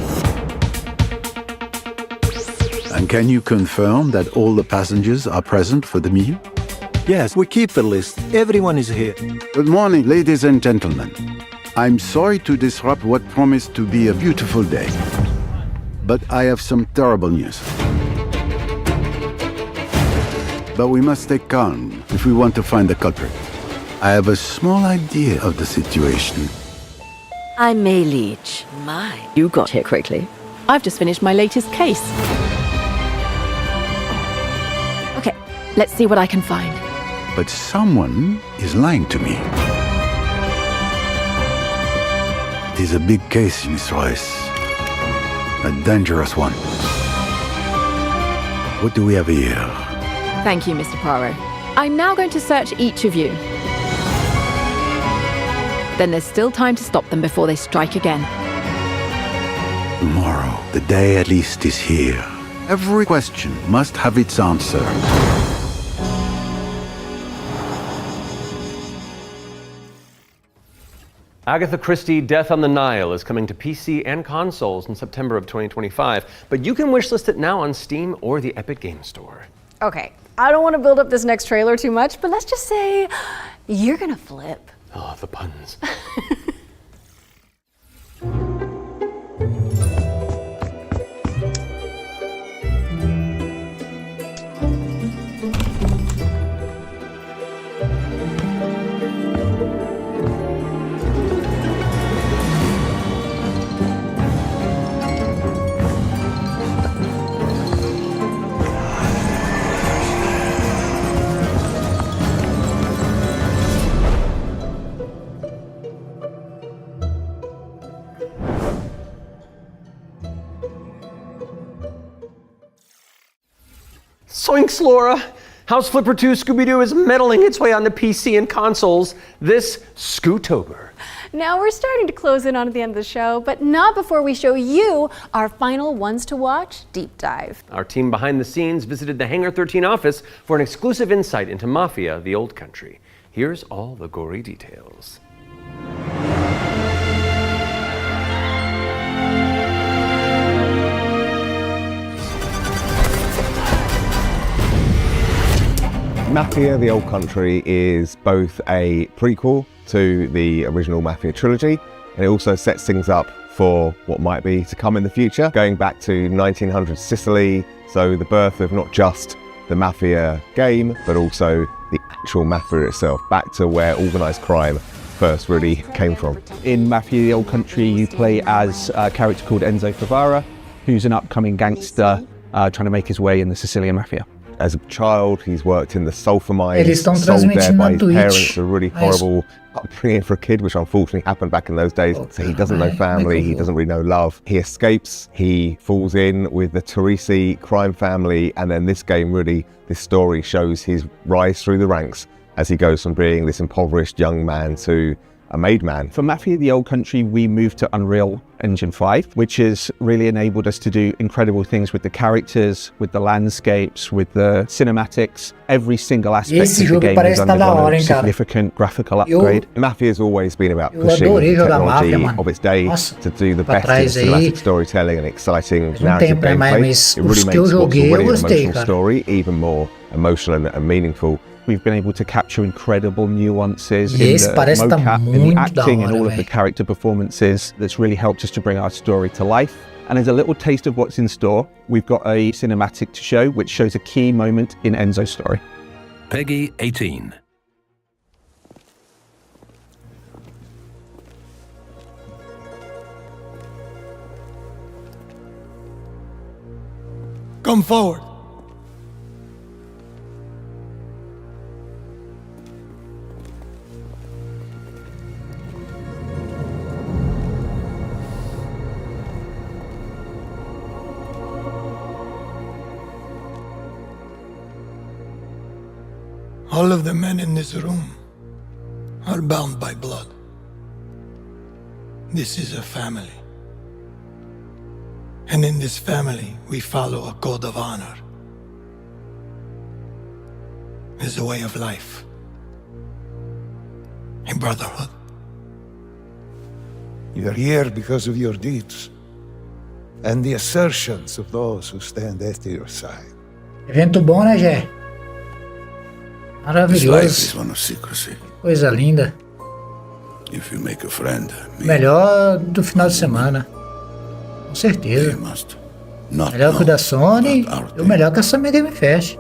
[SPEAKER 4] And can you confirm that all the passengers are present for the meal?
[SPEAKER 11] Yes, we keep the list. Everyone is here.
[SPEAKER 4] Good morning, ladies and gentlemen. I'm sorry to disrupt what promised to be a beautiful day, but I have some terrible news. But we must stay calm if we want to find the culprit. I have a small idea of the situation.
[SPEAKER 23] I'm May Leach. My, you got here quickly. I've just finished my latest case. Okay, let's see what I can find.
[SPEAKER 4] But someone is lying to me. It is a big case, Miss Royce. A dangerous one. What do we have here?
[SPEAKER 23] Thank you, Mr. Poirot. I'm now going to search each of you. Then there's still time to stop them before they strike again.
[SPEAKER 4] Tomorrow, the day at least is here. Every question must have its answer.
[SPEAKER 2] Agatha Christie, Death on the Nile is coming to PC and consoles in September of 2025, but you can wishlist it now on Steam or the Epic Games Store.
[SPEAKER 3] Okay, I don't want to build up this next trailer too much, but let's just say you're gonna flip.
[SPEAKER 2] Oh, the puns. Soinks, Laura! House Flipper 2 Scooby-Doo is meddling its way onto PC and consoles this Scootober.
[SPEAKER 3] Now we're starting to close in on the end of the show, but not before we show you our final ones to watch deep dive.
[SPEAKER 2] Our team behind the scenes visited the Hangar 13 office for an exclusive insight into Mafia: The Old Country. Here's all the gory details.
[SPEAKER 12] Mafia: The Old Country is both a prequel to the original Mafia trilogy, and it also sets things up for what might be to come in the future, going back to 1900s Sicily, so the birth of not just the Mafia game, but also the actual Mafia itself, back to where organised crime first really came from.
[SPEAKER 24] In Mafia: The Old Country, you play as a character called Enzo Favara, who's an upcoming gangster trying to make his way in the Sicilian Mafia.
[SPEAKER 12] As a child, he's worked in the sulfur mines,
[SPEAKER 1] Eles estão
[SPEAKER 12] sold there
[SPEAKER 1] transmitindo
[SPEAKER 12] by
[SPEAKER 1] na
[SPEAKER 12] his
[SPEAKER 1] Twitch.
[SPEAKER 12] parents, a really horrible upbringing for a kid, which unfortunately happened back in those days. So he doesn't know family, he doesn't really know love. He escapes, he falls in with the Teresi crime family, and then this game really, this story shows his rise through the ranks as he goes from being this impoverished young man to a made man.
[SPEAKER 24] For Mafia: The Old Country, we moved to Unreal Engine 5, which has really enabled us to do incredible things with the characters, with the landscapes, with the cinematics. Every single aspect of the game has undergone a significant graphical upgrade.
[SPEAKER 12] Mafia has always been about pushing the technology of its day to do the best in cinematic storytelling and exciting narrative gameplay. It really makes what's already an emotional story even more emotional and meaningful. We've been able to capture incredible nuances in the mocap, in the acting, and all of the character performances that's really helped us to bring our story to life. And as a little taste of what's in store, we've got a cinematic to show which shows a key moment in Enzo's story.
[SPEAKER 6] Peggy 18.
[SPEAKER 11] Come forward. All of the men in this room are bound by blood. This is a family. And in this family, we follow a code of honor. It's a way of life. brotherhood. You're here because of your deeds and the assertions of those who stand at your side.
[SPEAKER 1] Evento bom, né, Jé? Maravilhoso. Coisa linda.
[SPEAKER 18] If you make a friend,
[SPEAKER 1] Melhor do final de semana. Com certeza. Melhor que o da Sony e o melhor que a Summer Game Fest.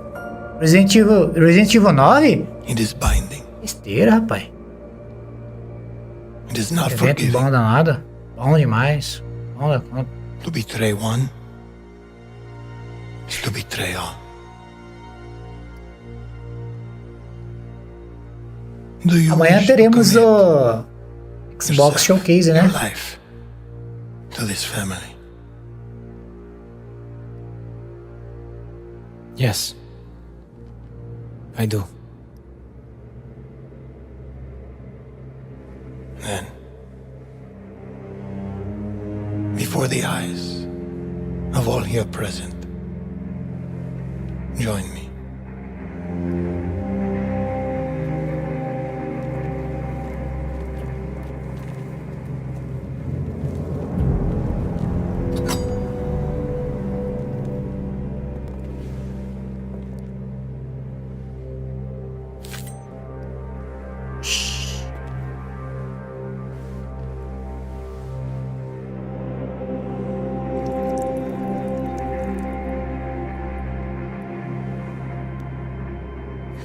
[SPEAKER 1] Resident Evil 9?
[SPEAKER 11] It is binding.
[SPEAKER 1] Besteira, rapaz.
[SPEAKER 11] It is not
[SPEAKER 1] Evento
[SPEAKER 11] forgiving.
[SPEAKER 1] bom danado. Bom demais. Bom da conta.
[SPEAKER 11] To betray one is to betray all.
[SPEAKER 1] Amanhã teremos o Xbox Showcase, né?
[SPEAKER 11] Life to this family.
[SPEAKER 21] Yes. I do.
[SPEAKER 11] Then, before the eyes of all here present, join me.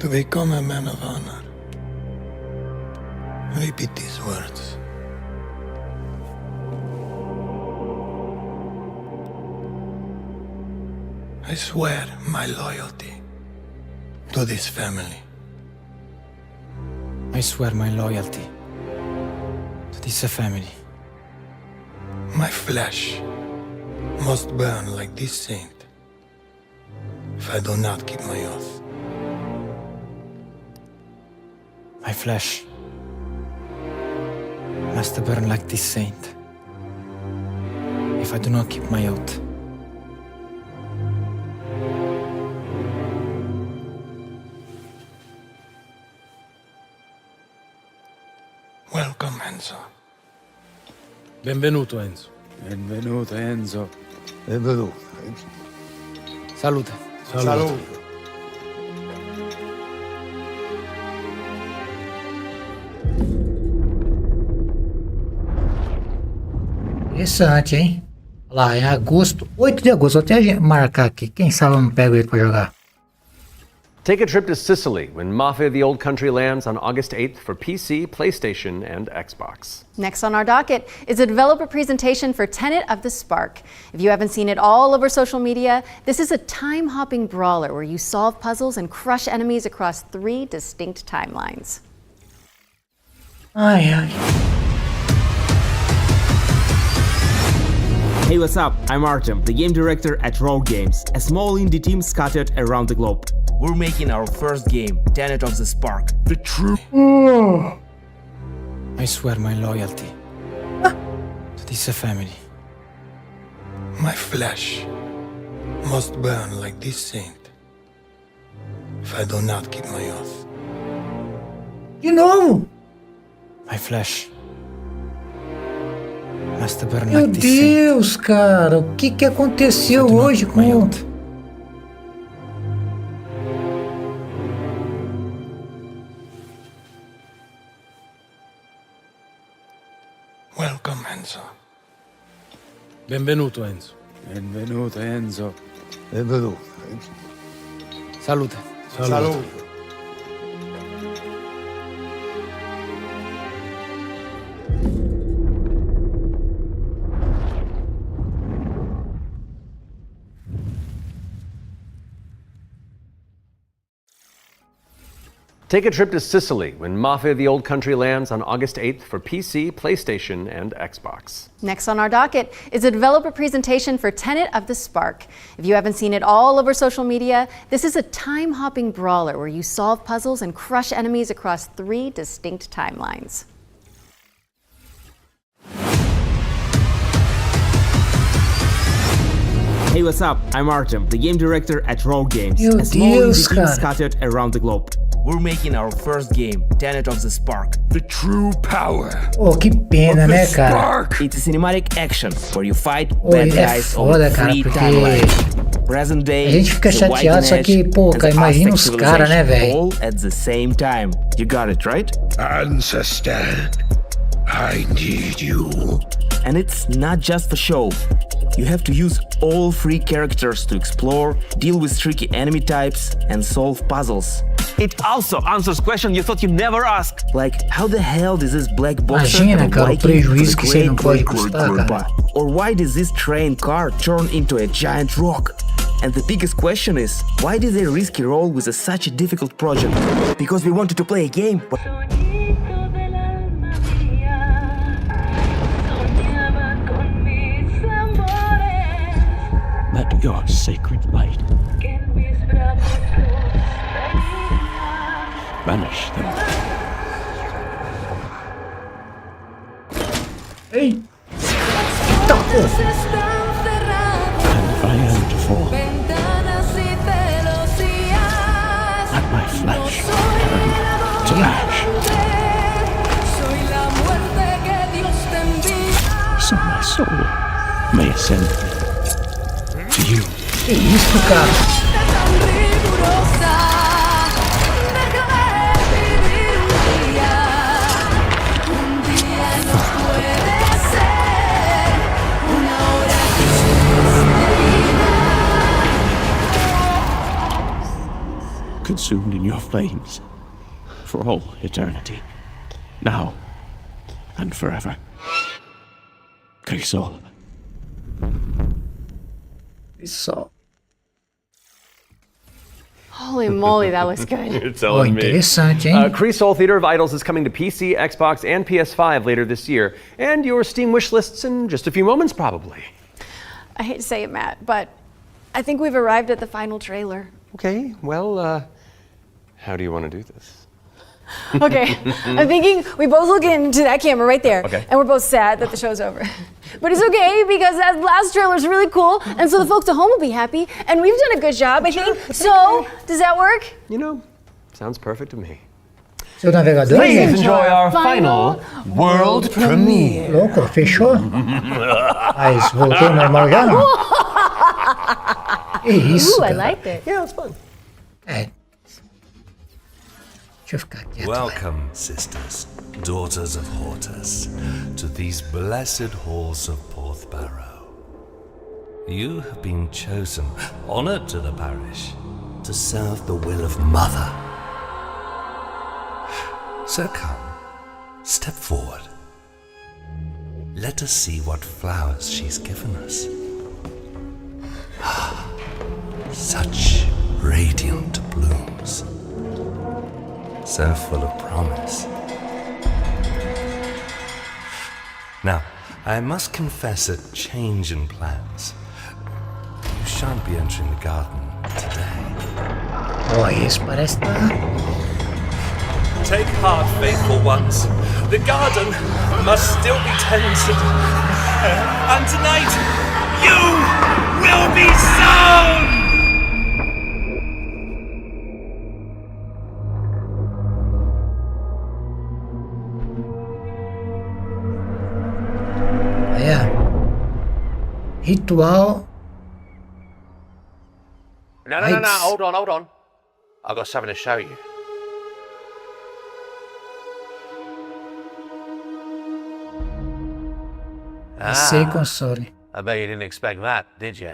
[SPEAKER 11] To become a man of honor, repeat these words. I swear my loyalty to this family.
[SPEAKER 21] I swear my loyalty to this family.
[SPEAKER 11] My flesh must burn like this saint if I do not keep my oath.
[SPEAKER 21] My flesh must burn like this saint if I do not keep my oath.
[SPEAKER 11] Welcome, Enzo.
[SPEAKER 21] Benvenuto, Enzo.
[SPEAKER 11] Benvenuto, Enzo. Benvenuto, Enzo.
[SPEAKER 21] Salute.
[SPEAKER 11] Salute.
[SPEAKER 1] Interessante, hein? Olha lá, em agosto, 8 de agosto, vou até marcar aqui. Quem sabe eu não pego ele pra jogar.
[SPEAKER 2] Take a trip to Sicily when Mafia the Old Country lands on August 8th for PC, PlayStation, and Xbox.
[SPEAKER 3] Next on our docket is a developer presentation for Tenet of the Spark. If you haven't seen it all over social media, this is a time-hopping brawler where you solve puzzles and crush enemies across 3 distinct timelines.
[SPEAKER 1] Ai, ai.
[SPEAKER 13] Hey, what's up? I'm Artem, the game director at Rogue Games, a small indie team scattered around the globe. We're making our first game, Tenet of the Spark. The true.
[SPEAKER 21] I swear my loyalty to this family.
[SPEAKER 11] My flesh must burn like this saint if I do not keep my oath.
[SPEAKER 1] De novo?
[SPEAKER 21] My flesh must burn
[SPEAKER 1] Meu
[SPEAKER 21] like this saint.
[SPEAKER 1] Deus, cara, o que aconteceu hoje com o...
[SPEAKER 11] Welcome, Enzo.
[SPEAKER 21] Benvenuto, Enzo.
[SPEAKER 11] Benvenuto, Enzo. Benvenuto, Enzo.
[SPEAKER 21] Salute.
[SPEAKER 11] Salute.
[SPEAKER 2] Take a trip to Sicily when Mafia the Old Country lands on August 8th for PC, PlayStation, and Xbox.
[SPEAKER 3] Next on our docket is a developer presentation for Tenet of the Spark. If you haven't seen it all over social media, this is a time-hopping brawler where you solve puzzles and crush enemies across 3 distinct timelines.
[SPEAKER 13] Hey, what's up? I'm Artem, the game director at Rogue Games,
[SPEAKER 1] Meu
[SPEAKER 13] a small
[SPEAKER 1] Deus,
[SPEAKER 13] indie team
[SPEAKER 1] cara.
[SPEAKER 13] scattered around the globe. we're making our first game, Tenet of the Spark.
[SPEAKER 11] The true power.
[SPEAKER 1] Oh, que pena, né, cara?
[SPEAKER 13] It's a cinematic action where you fight bad guys on free timeline. Present day,
[SPEAKER 1] a gente fica chateado, só que, pô, cara, imagina os caras, né, velho?
[SPEAKER 13] All at the same time. You got it, right?
[SPEAKER 11] Ancestor, I need you.
[SPEAKER 13] And it's not just for show. You have to use all three characters to explore, deal with tricky enemy types, and solve puzzles.
[SPEAKER 14] It also answers questions you thought you'd never ask.
[SPEAKER 13] Like, how the hell does this black boxer
[SPEAKER 1] Imagina, cara, o prejuízo que você não pode custar, cara.
[SPEAKER 13] Or why does this train car turn into a giant rock? And the biggest question is, why did they risk it all with such a difficult project? Because we wanted to play a game.
[SPEAKER 16] Let your sacred light banish them.
[SPEAKER 1] Hey!
[SPEAKER 16] And if I am to fall, let my flesh turn to ash, so my soul may ascend to you.
[SPEAKER 1] Que isso, cara?
[SPEAKER 16] Consumed in your flames for all eternity, now and forever. Crisol.
[SPEAKER 3] Holy moly, that was good.
[SPEAKER 2] You're telling me.
[SPEAKER 1] Interessante, hein?
[SPEAKER 2] Crisol Theater of Idols is coming to PC, Xbox, and PS5 later this year, and your Steam wish lists in just a few moments, probably.
[SPEAKER 3] I hate to say it, Matt, but I think we've arrived at the final trailer.
[SPEAKER 2] Okay, well, how do you want to do this?
[SPEAKER 3] Okay, I'm thinking we both look into that camera right there,
[SPEAKER 2] Okay.
[SPEAKER 3] and we're both sad that the show's over. But it's okay, because that last trailer's really cool, and so the folks at home will be happy, and we've done a good job, I think. So, does that work?
[SPEAKER 2] You know, sounds perfect to me.
[SPEAKER 1] Seu navegador,
[SPEAKER 2] Please
[SPEAKER 1] gente?
[SPEAKER 2] enjoy our final world premiere.
[SPEAKER 1] Louco, fechou? Mas voltou ao normal já, não? Que isso,
[SPEAKER 3] Ooh, I
[SPEAKER 1] cara?
[SPEAKER 3] liked it.
[SPEAKER 2] Yeah, it's fun.
[SPEAKER 1] É. Deixa eu ficar quieto.
[SPEAKER 6] Welcome, sisters, daughters of Hortus, to these blessed halls of Porthbarrow. You have been chosen, honored to the parish, to serve the will of Mother. So come, step forward. Let us see what flowers she's given us. Such radiant blooms, so full of promise. Now, I must confess a change in plans. You shan't be entering the garden today.
[SPEAKER 1] Ó, esse parece estar...
[SPEAKER 6] Take heart, faithful ones. The garden must still be tended. And tonight, you will be sown!
[SPEAKER 1] Ritual.
[SPEAKER 14] No, hold on. I've got something to show you.
[SPEAKER 1] PC console.
[SPEAKER 14] I bet you didn't expect that, did you?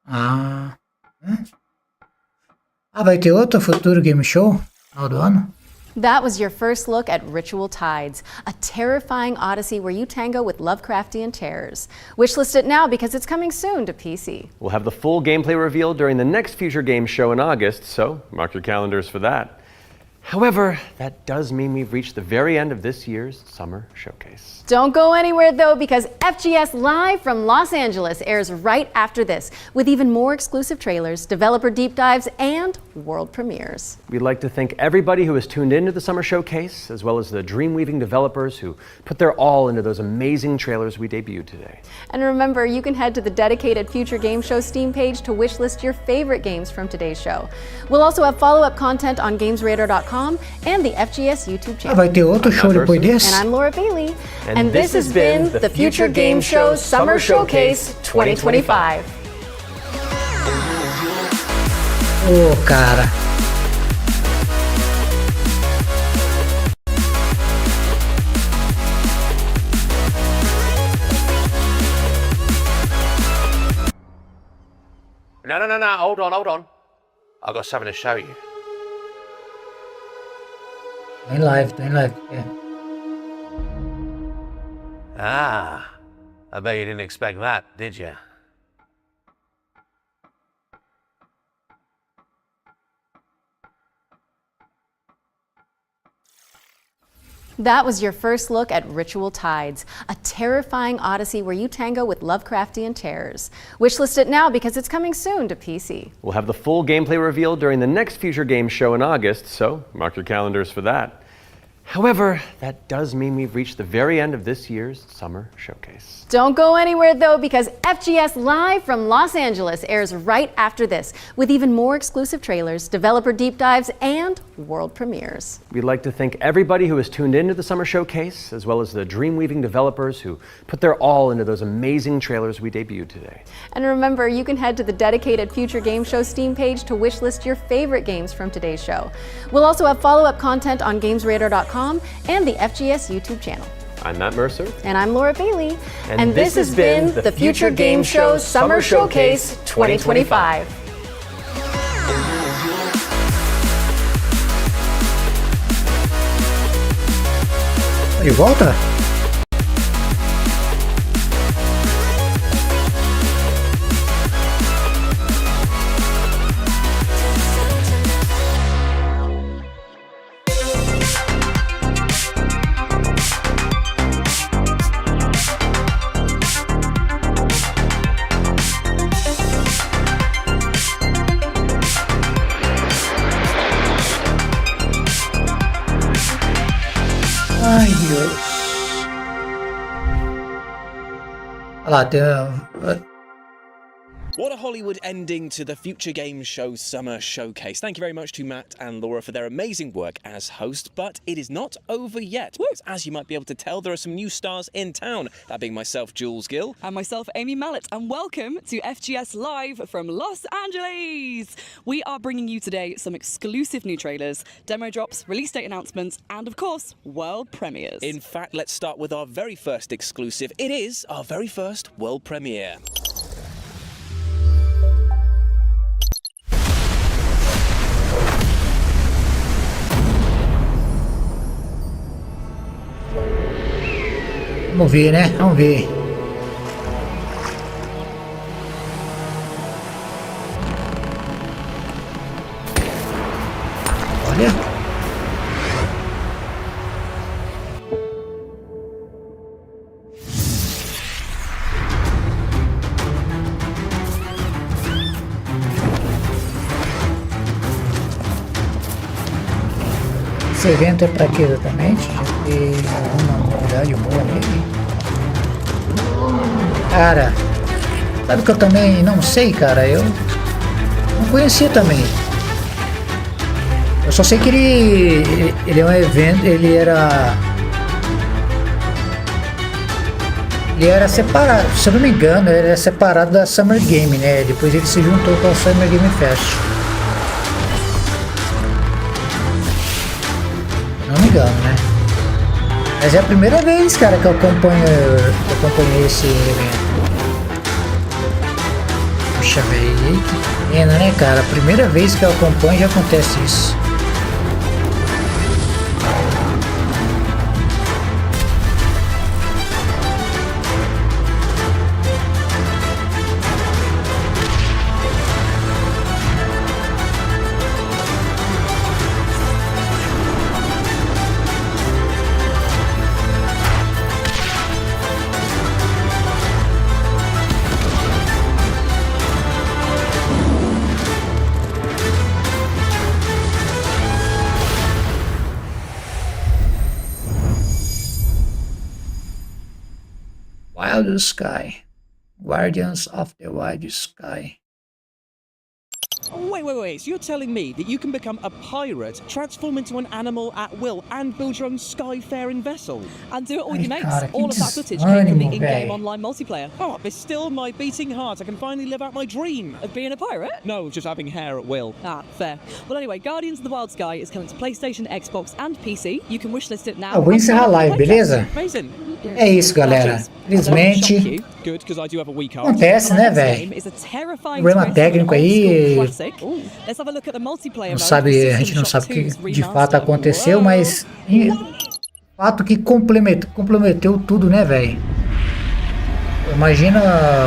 [SPEAKER 1] Ah. Ah, vai ter outro futuro game show? Final do ano?
[SPEAKER 3] That was your first look at Ritual Tides, a terrifying odyssey where you tango with Lovecraftian terrors. Wishlist it now because it's coming soon to PC.
[SPEAKER 2] We'll have the full gameplay reveal during the next Future Games show in August, so mark your calendars for that. However, that does mean we've reached the very end of this year's summer showcase.
[SPEAKER 3] Don't go anywhere though, because FGS Live from Los Angeles airs right after this, with even more exclusive trailers, developer deep dives, and world premieres.
[SPEAKER 2] We'd like to thank everybody who has tuned into the Summer Showcase, as well as the dream-weaving developers who put their all into those amazing trailers we debuted today.
[SPEAKER 3] And remember, you can head to the dedicated Future Game Show Steam page to wishlist your favorite games from today's show. We'll also have follow-up content on GamesRadar.com and the FGS YouTube channel.
[SPEAKER 1] Vai ter outro show depois desse?
[SPEAKER 3] And I'm Laura Bailey. And this has been the Future Game Show Summer Showcase 2025.
[SPEAKER 1] Oh, cara.
[SPEAKER 14] No, hold on. I've got something to show you.
[SPEAKER 1] Em live, yeah.
[SPEAKER 14] Ah, I bet you didn't expect that, did you?
[SPEAKER 3] That was your first look at Ritual Tides, a terrifying odyssey where you tango with Lovecraftian terrors. Wishlist it now because it's coming soon to PC.
[SPEAKER 2] We'll have the full gameplay revealed during the next Future Games show in August, so mark your calendars for that. However, that does mean we've reached the very end of this year's Summer Showcase.
[SPEAKER 3] Don't go anywhere though, because FGS Live from Los Angeles airs right after this, with even more exclusive trailers, developer deep dives, and world premieres.
[SPEAKER 2] We'd like to thank everybody who has tuned into the Summer Showcase, as well as the dream-weaving developers who put their all into those amazing trailers we debuted today.
[SPEAKER 3] And remember, you can head to the dedicated Future Game Show Steam page to wishlist your favorite games from today's show. We'll also have follow-up content on GamesRadar.com and the FGS YouTube channel.
[SPEAKER 2] I'm Matt Mercer.
[SPEAKER 3] And I'm Laura Bailey. And this has been the Future Game Show Summer Showcase 2025.
[SPEAKER 1] E volta? Ai, Deus. Olha lá, tem...
[SPEAKER 17] What a Hollywood ending to the Future Games Show Summer Showcase. Thank you very much to Matt and Laura for their amazing work as host, but it is not over yet. Because as you might be able to tell, there are some new stars in town. That being myself, Jules Gill.
[SPEAKER 19] And myself, Amy Mallet. And welcome to FGS Live from Los Angeles. We are bringing you today some exclusive new trailers, demo drops, release date announcements, and of course, world premieres.
[SPEAKER 17] In fact, let's start with our very first exclusive. It is our very first world premiere.
[SPEAKER 1] Vamos ver, né? Vamos ver. Olha. Esse evento é para quê exatamente? Tem alguma novidade boa nele? Cara, sabe que eu também não sei, cara, eu não conhecia também. Eu só sei que ele é um evento, ele era separado, se eu não me engano, ele era separado da Summer Game, né? Depois ele se juntou com a Summer Game Fest. Não me engano, né? Mas é a primeira vez, cara, que eu acompanhei esse evento. Puxa, velho, que pena, né, cara? A primeira vez que eu acompanho já acontece isso. Wild Sky. Guardians of the Wild Sky.
[SPEAKER 5] Wait. So you're telling me that you can become a pirate, transform into an animal at will, and build your own skyfaring vessel?
[SPEAKER 19] And do it all with your mates.
[SPEAKER 1] Cara,
[SPEAKER 19] All of that footage came from the in-game
[SPEAKER 1] véio.
[SPEAKER 19] online multiplayer.
[SPEAKER 5] Oh, but still my beating heart. I can finally live out my dream.
[SPEAKER 19] Of being a pirate?
[SPEAKER 5] No, just having hair at will.
[SPEAKER 19] Ah, fair. Well, anyway, Guardians of the Wild Sky is coming to PlayStation, Xbox, and PC. You can wishlist it now.
[SPEAKER 1] Eu vou encerrar a live, beleza?
[SPEAKER 5] Amazing.
[SPEAKER 1] É isso, galera. Infelizmente,
[SPEAKER 5] Good, because I do have a weak heart.
[SPEAKER 1] acontece, né, velho? Problema técnico aí. Não sabe, a gente não sabe o que de fato aconteceu, mas fato que comprometeu tudo, né, velho? Imagina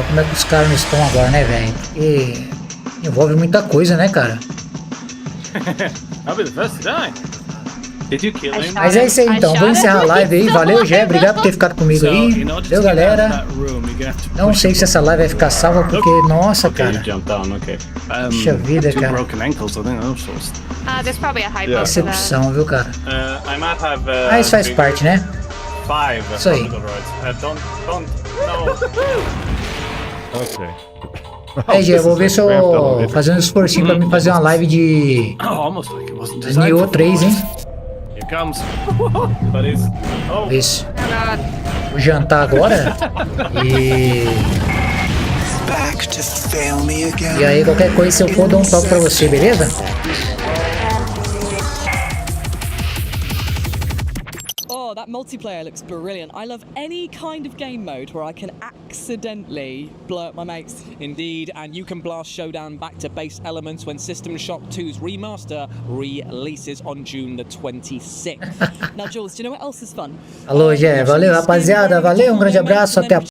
[SPEAKER 1] como é que os caras não estão agora, né, velho? Porque envolve muita coisa, né, cara?
[SPEAKER 8] I'll be the first to die. Did you kill him?
[SPEAKER 1] Mas é isso aí então, vou encerrar a live aí, valeu Gé, obrigado por ter ficado comigo aí, valeu galera, não sei se essa live vai ficar salva porque, nossa cara, puxa vida cara,
[SPEAKER 20] There's probably a hype up for that.
[SPEAKER 1] decepção viu cara,
[SPEAKER 8] I might have,
[SPEAKER 1] mas faz parte né,
[SPEAKER 8] 5
[SPEAKER 1] isso aí. Aí Gé, vou ver se eu fazer um esforcinho pra mim fazer uma live de Nioh 3, hein. Isso. Vou jantar agora. E aí, qualquer coisa, se eu for, dou um toque pra você, beleza?
[SPEAKER 19] Oh, that multiplayer looks brilliant. I love any kind of game mode where I can accidentally blow up my mates.
[SPEAKER 5] Indeed, and you can blast Showdown back to base elements when System Shock 2's remaster releases on June the 26th.
[SPEAKER 19] Now, Jules, do you know what else is fun?
[SPEAKER 1] Alô, Gé, valeu, rapaziada, valeu, um grande abraço, até a